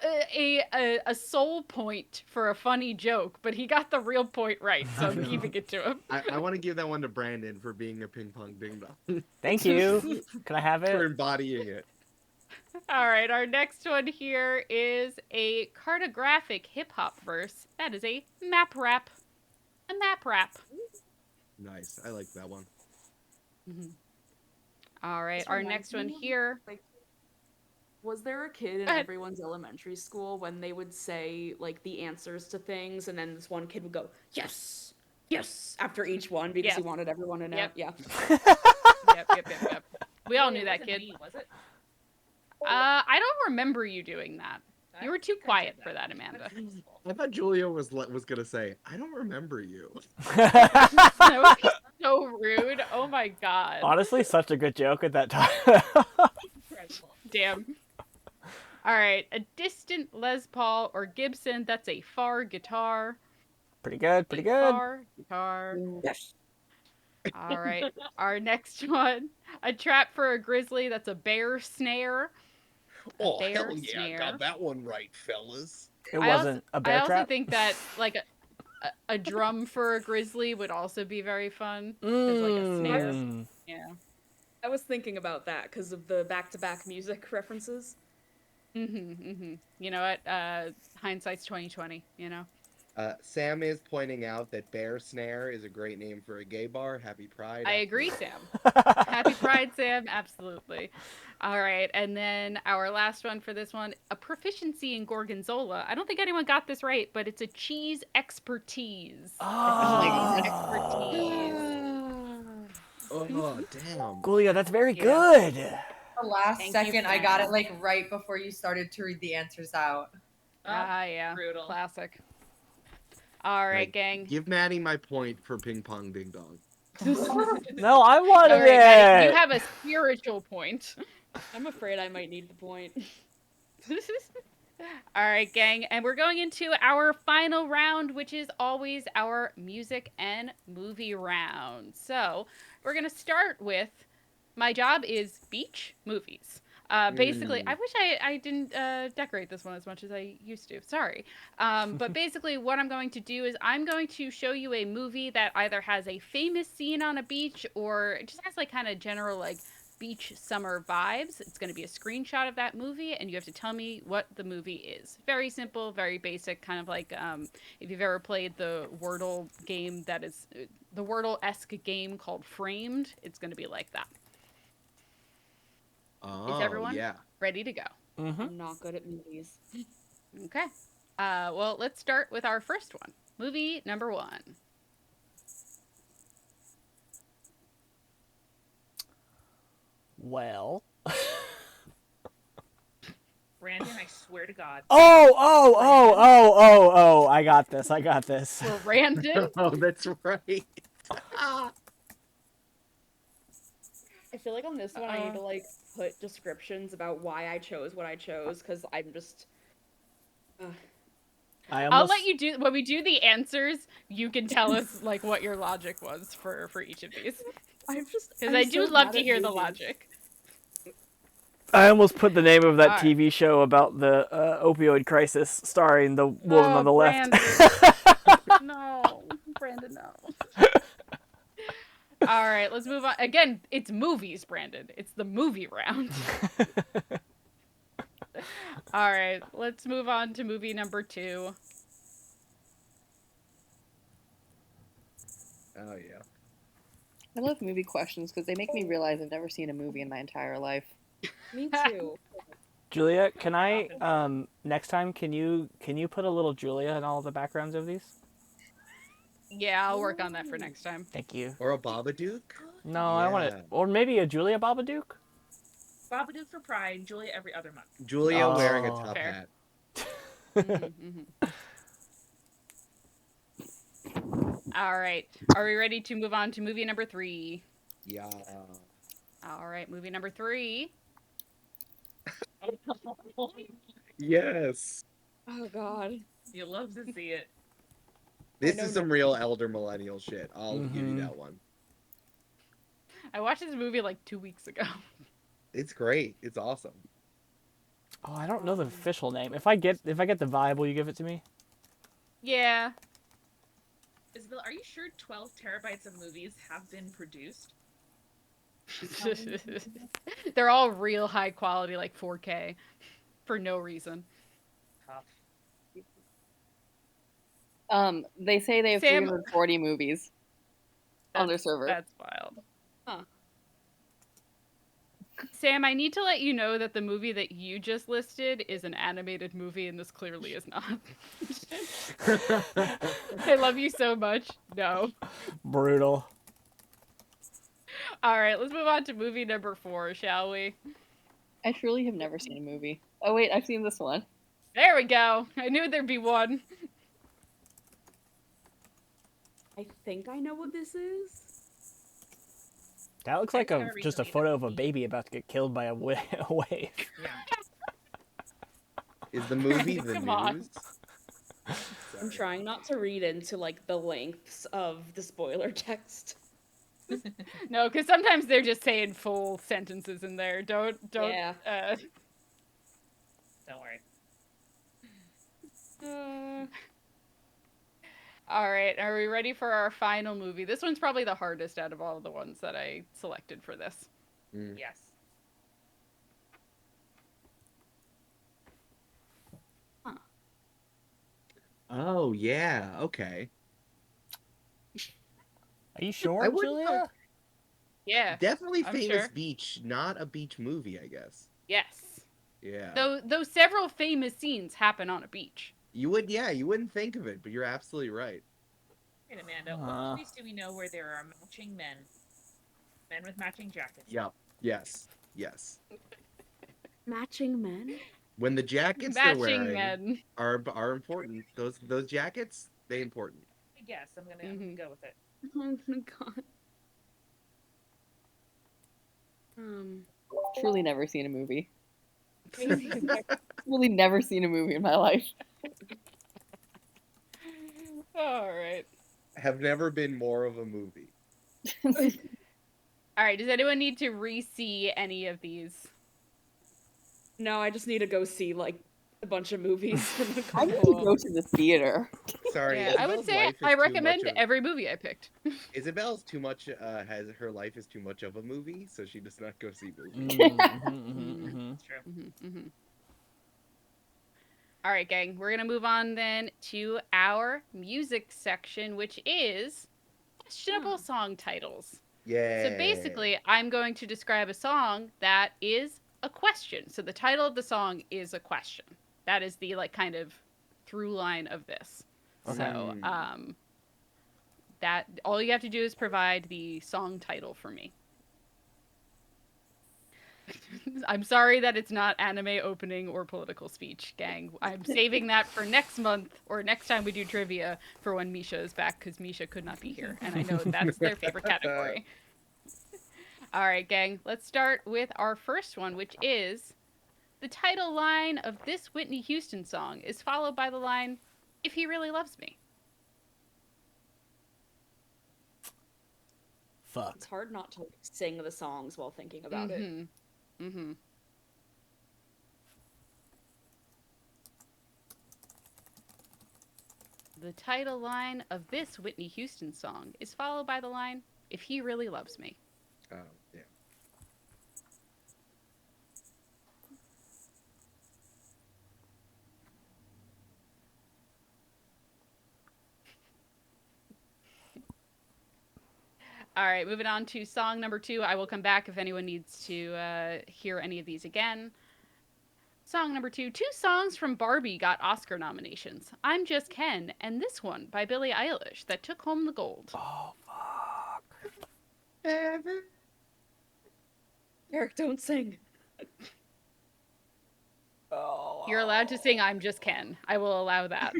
a soul point for a funny joke, but he got the real point right, so I'm keeping it to him. I want to give that one to Brandon for being a ping pong ding dong. Thank you. Can I have For it? embodying it. All right, our next one here is a cartographic hip hop verse. That is a map rap. A map rap. Nice. I like that one. All right, This our reminds next one me of, here. Like, was there a kid in Go ahead. everyone's elementary school when they would say like the answers to things, and then this one kid would go yes, yes after each one because he Yes. wanted everyone to know? Yep. Yeah. Yep. We all knew It that wasn't kid. me, was it? I don't remember you doing that. I You were don't too think I quiet did for that, Amanda. I thought Julia was gonna say, I don't remember you. That would be so rude. Oh my god. Honestly, such a good joke at that time. Incredible. Damn. All right, a distant Les Paul or Gibson. That's a far guitar. Pretty good, pretty A good. Far guitar. Yes. All right, our next one. A trap for a grizzly. That's a bear snare. Oh, bear hell yeah. snare. Got that one right, fellas. It I wasn't a I bear also trap. think that like a drum for a grizzly would also be very fun. As like a snare. Mm. Yeah. I was thinking about that because of the back-to-back music references. You know what? Hindsight's 2020. You know. Sam is pointing out that Bear Snare is a great name for a gay bar. Happy Pride. I agree, Sam. Happy Pride, Sam. Absolutely. All right, and then our last one for this one: a proficiency in gorgonzola. I don't think anyone got this right, but it's a cheese expertise. Oh. Expertise. Oh, damn. Julia, that's very Yeah. good. The last Thank you, second, I got it Fran. like right before you started to read the answers out. Ah, yeah. Brutal. Classic. All right, Right. gang. Give Maddie my point for ping pong ding dong. No, I wanted All right, Maddie, it. you have a spiritual point. I'm afraid I might need the point. All right, gang, and we're going into our final round, which is always our music and movie round. So we're gonna start with my job is beach movies. Basically, I wish I didn't decorate this one as much as I used to. Sorry. But basically, what I'm going to do is I'm going to show you a movie that either has a famous scene on a beach or just has like kind of general like beach summer vibes. It's going to be a screenshot of that movie, and you have to tell me what the movie is. Very simple, very basic, kind of like if you've ever played the Wordle game that is the Wordle-esque game called Framed, it's going to be like that. Oh, everyone? yeah. Ready to go. Mm-hmm. I'm not good at movies. Okay. Well, let's start with our first one. Movie number 1. Well. Brandon, I swear to God. Oh! I got this. Brandon. Oh, that's right. I feel like on this one I need to like put descriptions about why I chose what I chose because I'm just. I'll let you do when we do the answers. You can tell us like what your logic was for each of these. Because I'm I do so love bad to at hear the movies. logic. I almost put the name of that Alright. TV show about the opioid crisis, starring the woman on the left. Brandon. No, Brandon, no. All right, let's move on. Again, it's movies, Brandon. It's the movie round. All right, let's move on to movie number 2. Oh yeah. I love movie questions because they make me realize I've never seen a movie in my entire life. Me too. Julia, can I next time can you put a little Julia in all the backgrounds of these? Yeah, I'll work on that for next time. Thank you. Or a Babadook. No, I want Yeah. it, or maybe a Julia Babadook. Babadook for Pride, Julia every other month. Julia wearing a Oh. top Fair. hat. All right, are we ready to move on to movie number 3? Yeah. All right, movie number 3. Yes. Oh God. You love to see it. This know is some real elder millennial shit. I'll give you Mhm. that one. I watched this movie like 2 weeks ago. It's great. It's awesome. Oh, I don't know the official name. If I get the vibe, will you give it to me? Yeah. Isabel, are you sure 12 terabytes of movies have been produced? They're all real high quality, like 4K, for no reason. Tough. They say they have Sam- 340 movies on their That's- server. That's wild. Huh. Sam, I need to let you know that the movie that you just listed is an animated movie, and this clearly is not. I love you so much. No. Brutal. All right, let's move on to movie number 4, shall we? I truly have never seen a movie. Oh wait, I've seen this one. There we go. I knew there'd be one. I think I know what this is. That looks I like saw just a recently photo that of a movie. baby about to get killed by a wave. Yeah. Is the movie the Come on. news? I'm Sorry. trying not to read into like the lengths of the spoiler text. No, because sometimes they're just saying full sentences in there. Don't. Yeah. Don't worry. All right, are we ready for our final movie? This one's probably the hardest out of all of the ones that I selected for this. Mm. Yes. Oh yeah. Okay. Are you sure, I wouldn't Julia? Yeah. Definitely I'm famous sure. beach, not a beach movie, I guess. Yes. Yeah. Though several famous scenes happen on a beach. You wouldn't think of it, but you're absolutely right. Wait, Amanda, what movies do we know where there are matching men? Men with matching jackets. Yep. Yes. Yes. Matching men? When the jackets they're Matching wearing men. are important. Those jackets, they important. I guess I'm gonna Mhm. go with it. Oh my God. Truly never seen a movie. Really never seen a movie in my life. All right. Have never been more of a movie. All right. Does anyone need to re-see any of these? No, I just need to go see like a bunch of movies. I need to go to the theater. Sorry, Yeah, I would Isabel's say life is I too recommend much of- every movie I picked. Isabel's too much. Has her life is too much of a movie, so she does not go see movies. It's true. All right, gang. We're gonna move on then to our music section, which is questionable song titles. Yeah. So basically, I'm going to describe a song that is a question. So the title of the song is a question. That is the like kind of through line of this. So that all you have to do is provide the song title for me. I'm sorry that it's not anime opening or political speech, gang. I'm saving that for next month or next time we do trivia for when Misha is back, because Misha could not be here, and I know that's their favorite category. All right, gang. Let's start with our first one, which is the title line of this Whitney Houston song is followed by the line, "If he really loves me." fuck. It's hard not to sing the songs while thinking about it. Mm-hmm. The title line of this Whitney Houston song is followed by the line, "If he really loves me." Oh, yeah. All right, moving on to song number 2. I will come back if anyone needs to hear any of these again. Song number 2. 2 songs from Barbie got Oscar nominations. I'm Just Ken, and this one by Billie Eilish that took home the gold. Oh fuck. Eric, don't sing. Oh. You're allowed to sing I'm Just Ken. I will allow that.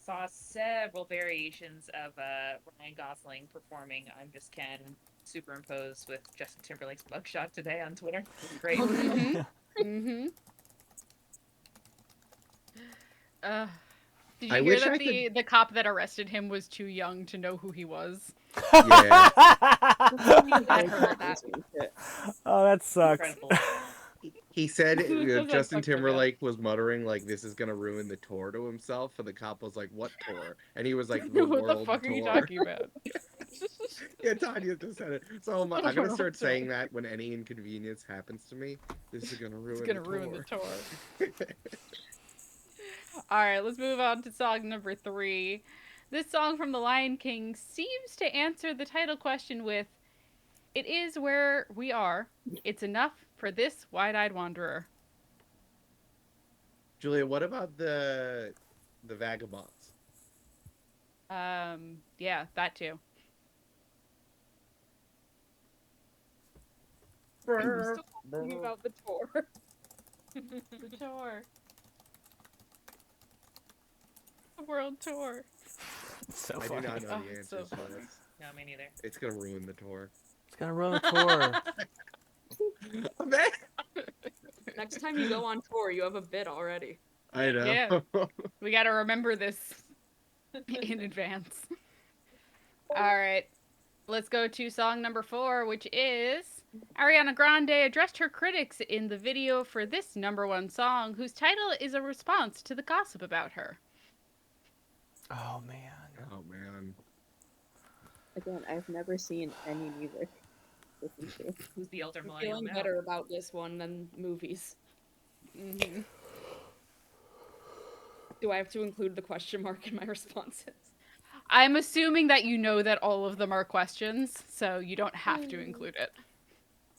Saw several variations of Ryan Gosling performing "I'm Just Ken" superimposed with Justin Timberlake's mugshot today on Twitter. It was great. Mm-hmm. Did you I hear wish that I the cop that arrested him was too young to know who he was? Yeah. I heard that. Oh, that sucks. Incredible. He said That Justin fucked up, yeah. Timberlake was muttering like, "This is gonna ruin the tour" to himself, and the cop was like, "What tour?" And he was like, "The What world the fuck tour." are you talking about? Yeah, Tanya just said it. So I'm gonna World start tour. saying that when any inconvenience happens to me. This is gonna ruin. It's gonna the ruin the tour. tour. All right, let's move on to song number 3. This song from The Lion King seems to answer the title question with, "It is where we are. It's enough for this wide-eyed wanderer." Julia, what about the vagabonds? Yeah, that too. I'm still thinking about the tour. The tour. The world tour. So I do funny. not know Oh, the it's so answers to funny. this. No, me neither. It's gonna ruin the tour. It's gonna ruin the tour. Man, Next time you go on tour, you have a bit already. I know. Yeah. We got to remember this in advance. All right. Let's go to song number 4, which is Ariana Grande addressed her critics in the video for this number 1 song, whose title is a response to the gossip about her. Oh man. Oh man. Again, I've never seen any music listened to. Who's the elder I'm millennial feeling now? better about this one than movies. Mhm. Do I have to include the question mark in my responses? I'm assuming that you know that all of them are questions, so you don't have to include it.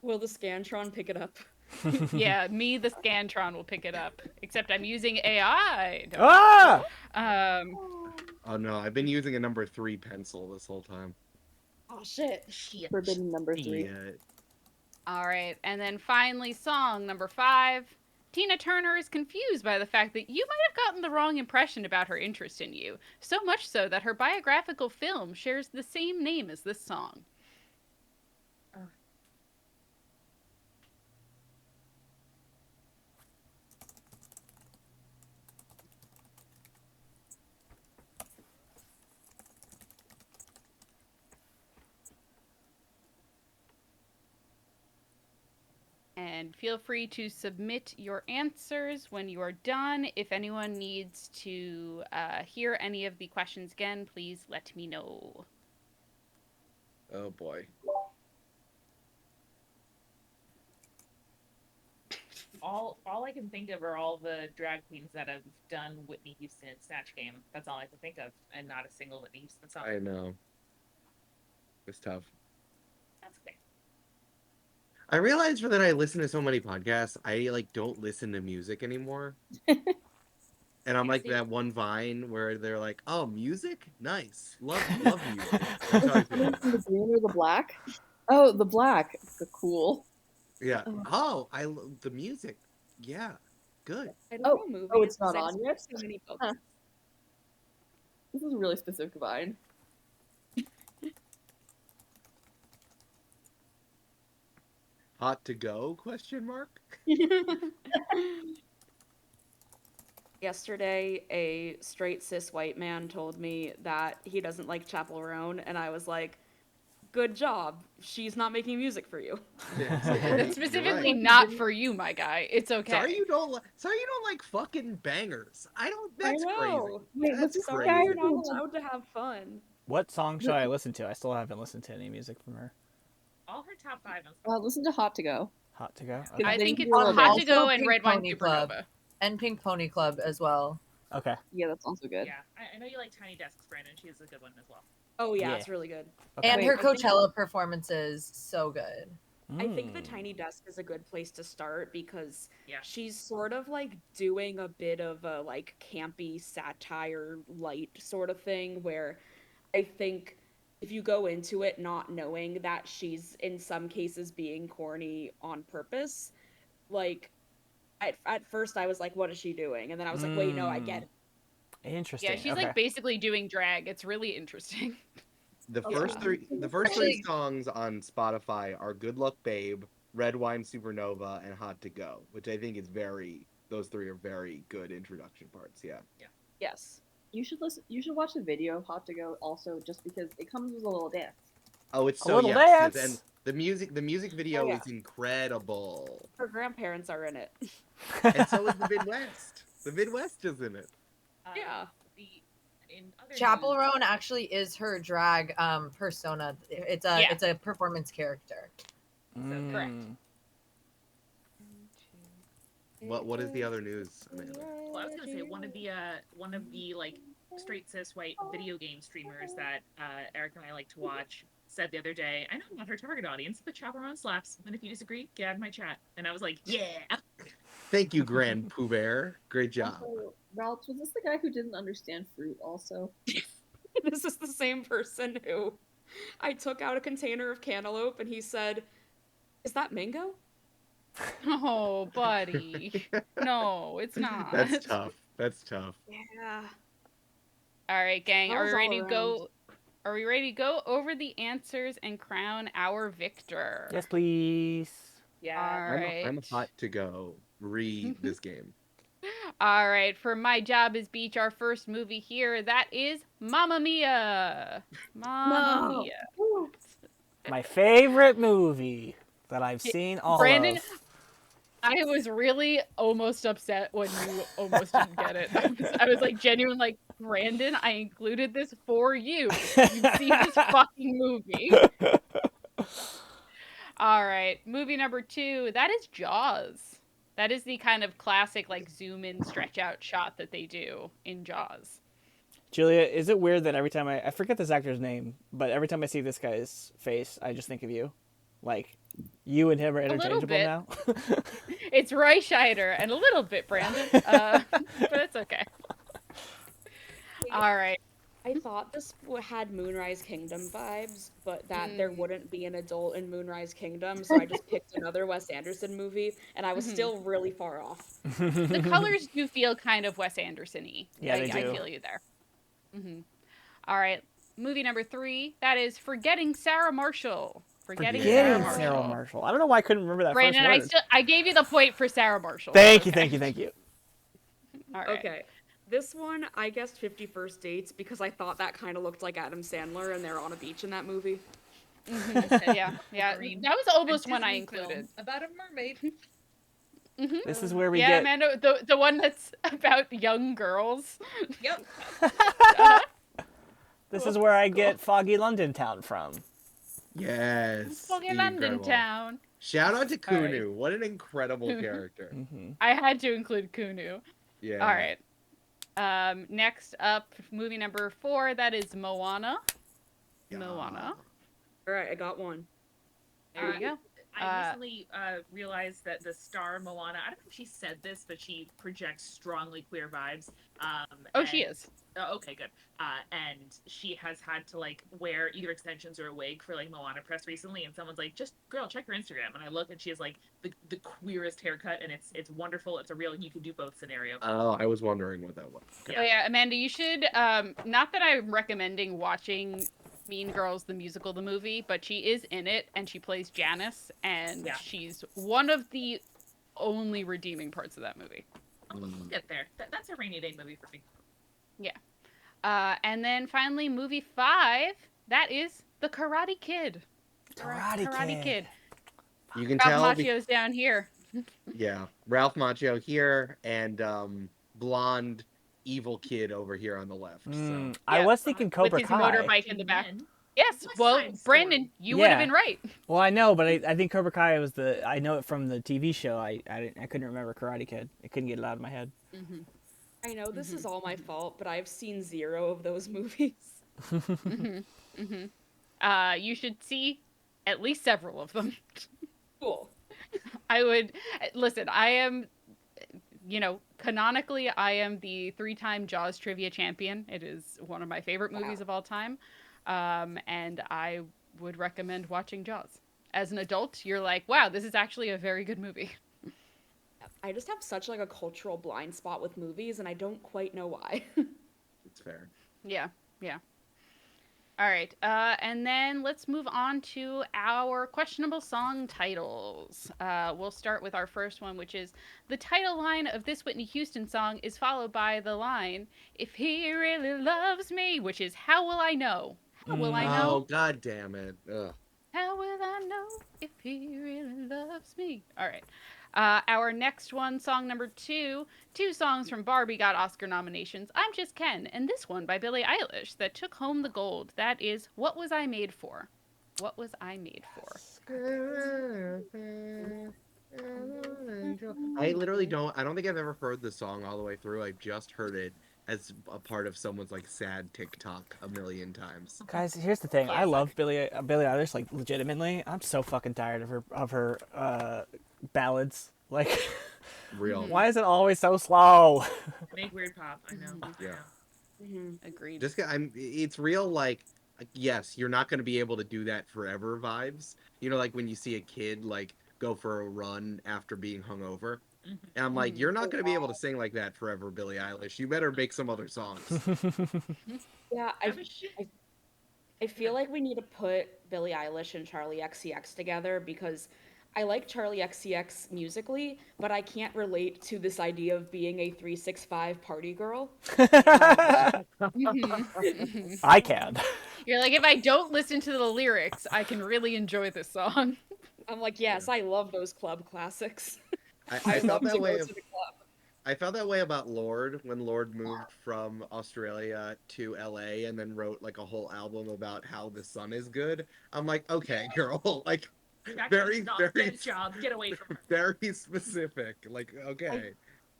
Will the Scantron pick it up? Yeah, me, the Scantron, will pick it up. Except I'm using AI. Ah! Oh no, I've been using a number 3 pencil this whole time. Oh shit. Shit. Forbidden number 3. Yeah. All right, and then finally, song number 5. Tina Turner is confused by the fact that you might have gotten the wrong impression about her interest in you, so much so that her biographical film shares the same name as this song. And feel free to submit your answers when you are done. If anyone needs to hear any of the questions again, please let me know. Oh boy. All I can think of are all the drag queens that have done Whitney Houston Snatch Game. That's all I can think of, and not a single Whitney Houston song. I know. It's tough. That's okay. I realized that I listen to so many podcasts, I like don't listen to music anymore. And I'm like that one Vine where they're like, "Oh, music, nice, love music." That's how I feel. The green or the black? Oh, the black. Cool. Yeah. Oh, the music. Yeah, good. I don't Oh, know movies. oh, it's not because I on just yet? watch so many books. Huh. This is a really specific Vine. Hot to go? Question mark. Yesterday, a straight cis white man told me that he doesn't like Chappell Roan, and I was like, good job. She's not making music for you. Yeah, it's like, you're Specifically right. not for you, my guy. It's okay. Sorry you don't like fucking bangers. I don't. That's I crazy. know. Wait, That's what's Sorry, crazy. you're not allowed to have fun. What song should I listen to? I still haven't listened to any music from her. All her top 5 on Listen to Hot to Go. Hot to go? I Okay. think it's Also Hot to Go and Pink Red Wine Pony Club. Supernova. And Pink Pony Club as well. Okay. Yeah, that's also good. Yeah, I know you like Tiny Desks, Brandon. She is a good one as well. Oh yeah, Yeah. it's really good. Okay. And Wait, her I think- Coachella performances, so good. I think the Mm. Tiny Desk is a good place to start because Yeah. she's sort of like doing a bit of a like campy satire light sort of thing where I think if you go into it not knowing that she's in some cases being corny on purpose, like at first I was like, what is she doing? And then I was like, wait, no, I get it. Interesting. Yeah, she's okay. like basically doing drag. It's really interesting. The Yeah. first three Actually- songs on Spotify are "Good Luck Babe," "Red Wine Supernova," and "Hot to Go," which I think is those three are very good introduction parts. Yeah. Yes. You should listen. You should watch the video of Hot to Go also, just because it comes with a little dance. Oh, it's A so little yes, dance. and the music video Oh, yeah. is incredible, Her grandparents are in it. and so is the Midwest. The Midwest is in it. Yeah. In other Chapel news- Roan actually is her drag persona. It's a Yeah. it's a performance character. correct. Mm. What is the other news, Amanda? Well, I was gonna say one of the like straight cis white video game streamers that Eric and I like to watch said the other day, I know I'm not her target audience, but Chapel Roan slaps. And if you disagree, get out of my chat. And I was like, yeah. Thank you, Grand Pooh Bear. Great job. Also, Ralph, was this the guy who didn't understand fruit? Also, This is the same person who I took out a container of cantaloupe and he said, "Is that mango?" Oh, buddy. No, it's not. That's tough. That's tough. Yeah. All right, gang. That Are we was all ready to go? around. Are we ready to go over the answers and crown our victor? Yes, please. Yeah. All right. I'm hot to go. Read this game. All right. For My Job is Beach, our first movie here, that is Mamma Mia. Mamma No. Mia. My favorite movie that I've seen all Brandon, of. I was really almost upset when you almost didn't get it. I was like genuine, like, Brandon, I included this for you. You see this fucking movie. All right, movie number 2. That is Jaws. That is the kind of classic, like, zoom in, stretch out shot that they do in Jaws. Julia, is it weird that every time I forget this actor's name, but every time I see this guy's face, I just think of you? Like, you and him are little interchangeable bit. now? It's Roy Scheider and a little bit Brandon, but it's okay. All right. I thought this had Moonrise Kingdom vibes, but that there wouldn't be an adult in Moonrise Kingdom, so I just picked another Wes Anderson movie, and I was still really far off. The colors do feel kind of Wes Anderson-y. Yeah, Like, they do. I feel you there. All right, movie number 3. That is Forgetting Sarah Marshall. Forgetting Sarah Forgetting Marshall. Sarah Marshall. I don't know why I couldn't remember that Brandon, first word. I gave you the point for Sarah Marshall. Thank you, Okay. thank you, thank you. All right. Okay. This one, I guessed 50 First Dates because I thought that kind of looked like Adam Sandler and they're on a beach in that movie. Yeah. Green. That was almost A one I Disney film included. about a mermaid. This is where we Yeah, get. Amanda, the one that's about young girls. Yep. This is where I get Foggy London Town from. Yes. Fucking London incredible. Town. Shout out to All right. Kunu. What an incredible character. Hmm. I had to include Kunu. Yeah. All right. Next up, movie number 4. That is Moana. Yeah. Moana. All right, I got one. There you go. I recently realized that the star Moana, I don't know if she said this, but she projects strongly queer vibes. Oh, she and- is. Oh, okay, good. And she has had to like wear either extensions or a wig for like Moana press recently, and someone's like, "Just girl, check her Instagram." And I look, and she has like the queerest haircut, and it's wonderful. It's a real you can do both scenario. Oh, I was wondering what that was. Oh yeah, Amanda, you should. Not that I'm recommending watching Mean Girls the musical, the movie, but she is in it, and she plays Janice, and Yeah. she's one of the only redeeming parts of that movie. We'll get there. That's a rainy day movie for me. And then finally, movie 5, that is The Karate Kid. Karate Kid. You can Ralph tell. Macchio's down here. Yeah, Ralph Macchio here, and blonde evil kid over here on the left. So I Yeah, was thinking Cobra with his Kai. motorbike in the back. Men. Yes, West well, Side Brandon, Story. you would have Yeah. been right. Well, I know, but I think Cobra Kai was I know it from the TV show. I couldn't remember Karate Kid. I couldn't get it out of my head. I know this is all my fault, but I've seen 0 of those movies. You should see at least several of them. Cool. I would listen. I am, canonically, I am the 3-time Jaws trivia champion. It is one of my favorite movies of all time, and I would recommend watching Jaws. As an adult, you're like, wow, this is actually a very good movie. I just have such like a cultural blind spot with movies, and I don't quite know why. it's fair. Yeah. All right, and then let's move on to our questionable song titles. We'll start with our first one, which is the title line of this Whitney Houston song is followed by the line, "If he really loves me," which is "How will I know? How will I Oh know? God damn it! Ugh. How will I know if he really loves me?" All right. Our next one, song number 2. 2 songs from Barbie got Oscar nominations. I'm Just Ken, and this one by Billie Eilish that took home the gold. That is What Was I Made For? What Was I Made For? I literally don't. I don't think I've ever heard the song all the way through. I've just heard it as a part of someone's like sad TikTok a million times. Guys, here's the thing. I love Billie Eilish, like legitimately. I'm so fucking tired of her ballads. Like, Real. why is it always so slow? Make weird pop. I know. Yeah. Agreed. Just it's real. Like, yes, you're not going to be able to do that forever. Vibes. You know, like when you see a kid like go for a run after being hungover. Mhm. And I'm like, you're not going to be able to sing like that forever, Billie Eilish. You better make some other songs. Yeah, I wish she- I feel like we need to put Billie Eilish and Charlie XCX together because I like Charlie XCX musically, but I can't relate to this idea of being a 365 party girl. I can. You're like, if I don't listen to the lyrics, I can really enjoy this song. I'm like, yes, I love those club classics. I I felt love to that go way. to the club. I felt that way about Lorde when Lorde moved from Australia to LA and then wrote like a whole album about how the sun is good. I'm like, okay, girl, like That very, does not very, get a job. Get away from her. very specific. Like, okay.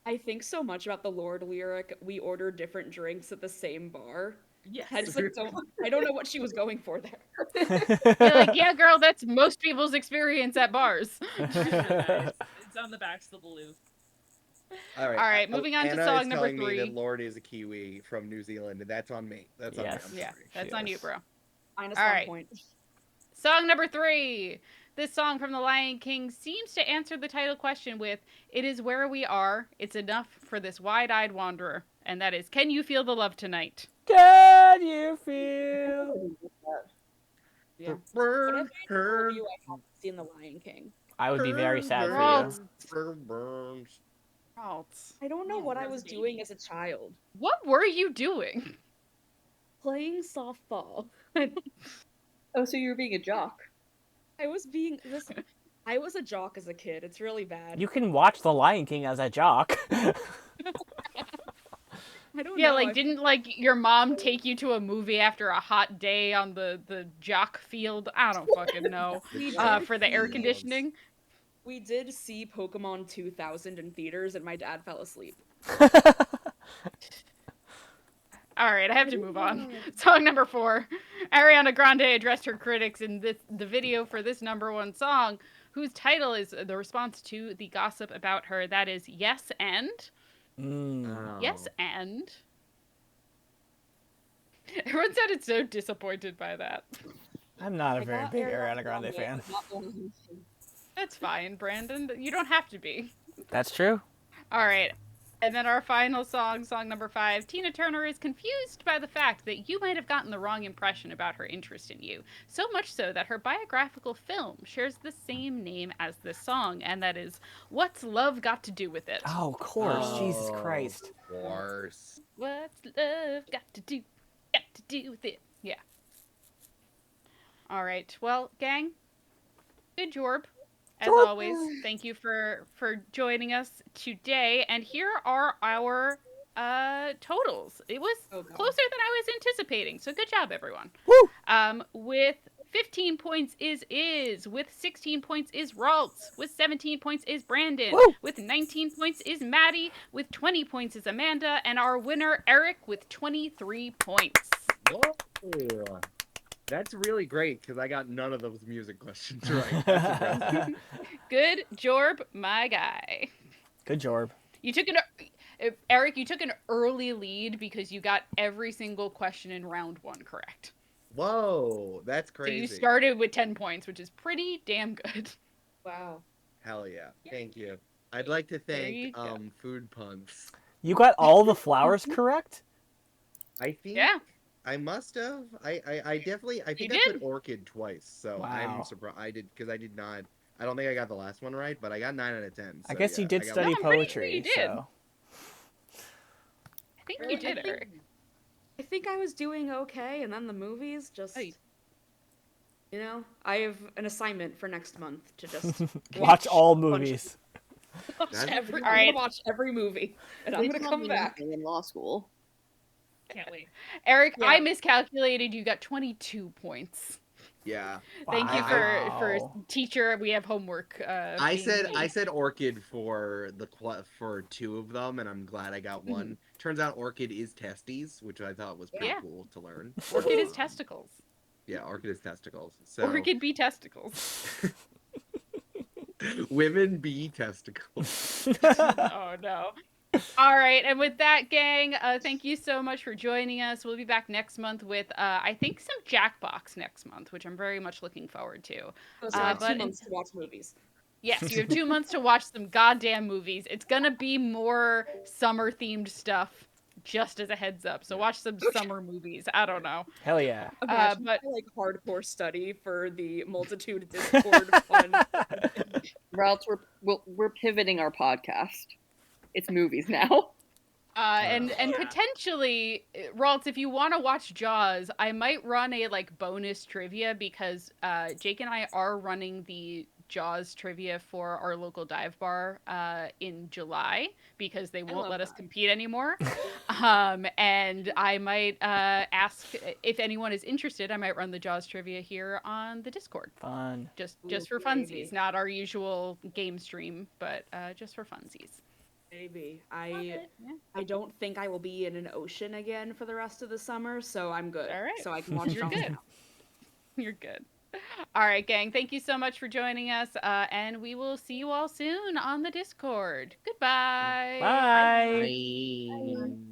I think so much about the Lord lyric, "We order different drinks at the same bar." Yes. I just like I don't know what she was going for there. You're like, yeah, girl, that's most people's experience at bars. It's on the backs of the balloon. All right. All right, moving on to Anna song is number telling me 3. that Lorde is a Kiwi from New Zealand, and that's on me. That's on Yes. me. I'm Yeah, sorry. that's She on you, is. bro. Minus All 1 right. point. Song number 3. This song from The Lion King seems to answer the title question with, "It is where we are. It's enough for this wide-eyed wanderer." And that is, "Can you feel the love tonight?" Can you feel? Yeah. Burn, But if I told you I haven't seen The Lion King. I would be very sad for Ralph. you. Burn. I don't know Yeah, what I as a was baby. doing as a child. What were you doing? Playing softball. Oh, so you were being a jock. I was being listen. I was a jock as a kid. It's really bad. You can watch The Lion King as a jock. I don't Yeah, know. like, didn't, like, your mom take you to a movie after a hot day on the jock field? I don't fucking know. For the air conditioning? We did see Pokemon 2000 in theaters, and my dad fell asleep. All right, I have to move on. Song number 4. Ariana Grande addressed her critics in the video for this number 1 song, whose title is the response to the gossip about her. That is, "Yes and." Oh. Yes and. Everyone sounded so disappointed by that. I'm not a I very got big Ariana Grande Grande, fan. but not One Direction. That's fine, Brandon. You don't have to be. That's true. All right. And then our final song, song number 5, Tina Turner is confused by the fact that you might have gotten the wrong impression about her interest in you. So much so that her biographical film shares the same name as this song, and that is What's Love Got to Do with It? Oh, of course. Jesus Christ. Of course. What's love got to do with it? Yeah. All right. Well, gang, good job. As always, thank you for joining us today. And here are our totals. It was Oh, God. closer than I was anticipating. So good job, everyone. Woo! With 15 points is. With 16 points is Raltz. With 17 points is Brandon. Woo! With 19 points is Maddie. With 20 points is Amanda. And our winner, Eric, with 23 points. Whoa. That's really great because I got none of those music questions right. That's impressive. Good job, my guy. Good job. You took Eric, you took an early lead because you got every single question in round 1 correct. Whoa, that's crazy. So you started with 10 points, which is pretty damn good. Wow. Hell yeah. Thank you. I'd like to you thank go. Food Punts. You got all the flowers correct? I think Yeah. I must have. I definitely. I think I did. put orchid twice, so Wow. I'm surprised. I did because I did not. I don't think I got the last one right, but I got 9 out of 10. I so guess yeah, you did I got study No, I'm pretty sure poetry, you did. so. I think you did, Eric. I think I was doing okay, and then the movies just. Hey. You know, I have an assignment for next month to just Watch all a bunch of- movies. watch That's- every. All right. I'm gonna watch every movie, and I'm They gonna tell come me back. nothing in law school. Can't wait. Eric, Yeah. I miscalculated. You got 22 points. Yeah. Thank you for Wow. teacher. We have homework. I being said made. orchid for for 2 of them, and I'm glad I got one. Turns out orchid is testes, which I thought was pretty Yeah. cool to learn. Orchid is Um, testicles. Yeah, orchid is testicles. So Orchid be testicles. women be testicles. Oh no. All right, and with that, gang, thank you so much for joining us. We'll be back next month with, I think, some Jackbox next month, which I'm very much looking forward to. So I have but 2 in- months to watch movies. Yes, you have 2 months to watch some goddamn movies. It's gonna be more summer-themed stuff, just as a heads up. So watch some summer movies. I don't know. Hell yeah. Imagine but- my, like hardcore study for the multitude Discord fun. Routes, we're pivoting our podcast. It's movies now. And potentially, Raltz, if you want to watch Jaws, I might run a like bonus trivia because Jake and I are running the Jaws trivia for our local dive bar in July because they won't love let us that. compete anymore. And I might ask if anyone is interested. I might run the Jaws trivia here on the Discord, Fun. just Ooh, for maybe. funsies, not our usual game stream, but just for funsies. Maybe. Yeah. I don't think I will be in an ocean again for the rest of the summer, so I'm good. All right. So I can watch You're Jaws good. now. You're good. All right, gang. Thank you so much for joining us, and we will see you all soon on the Discord. Goodbye. Bye. Bye.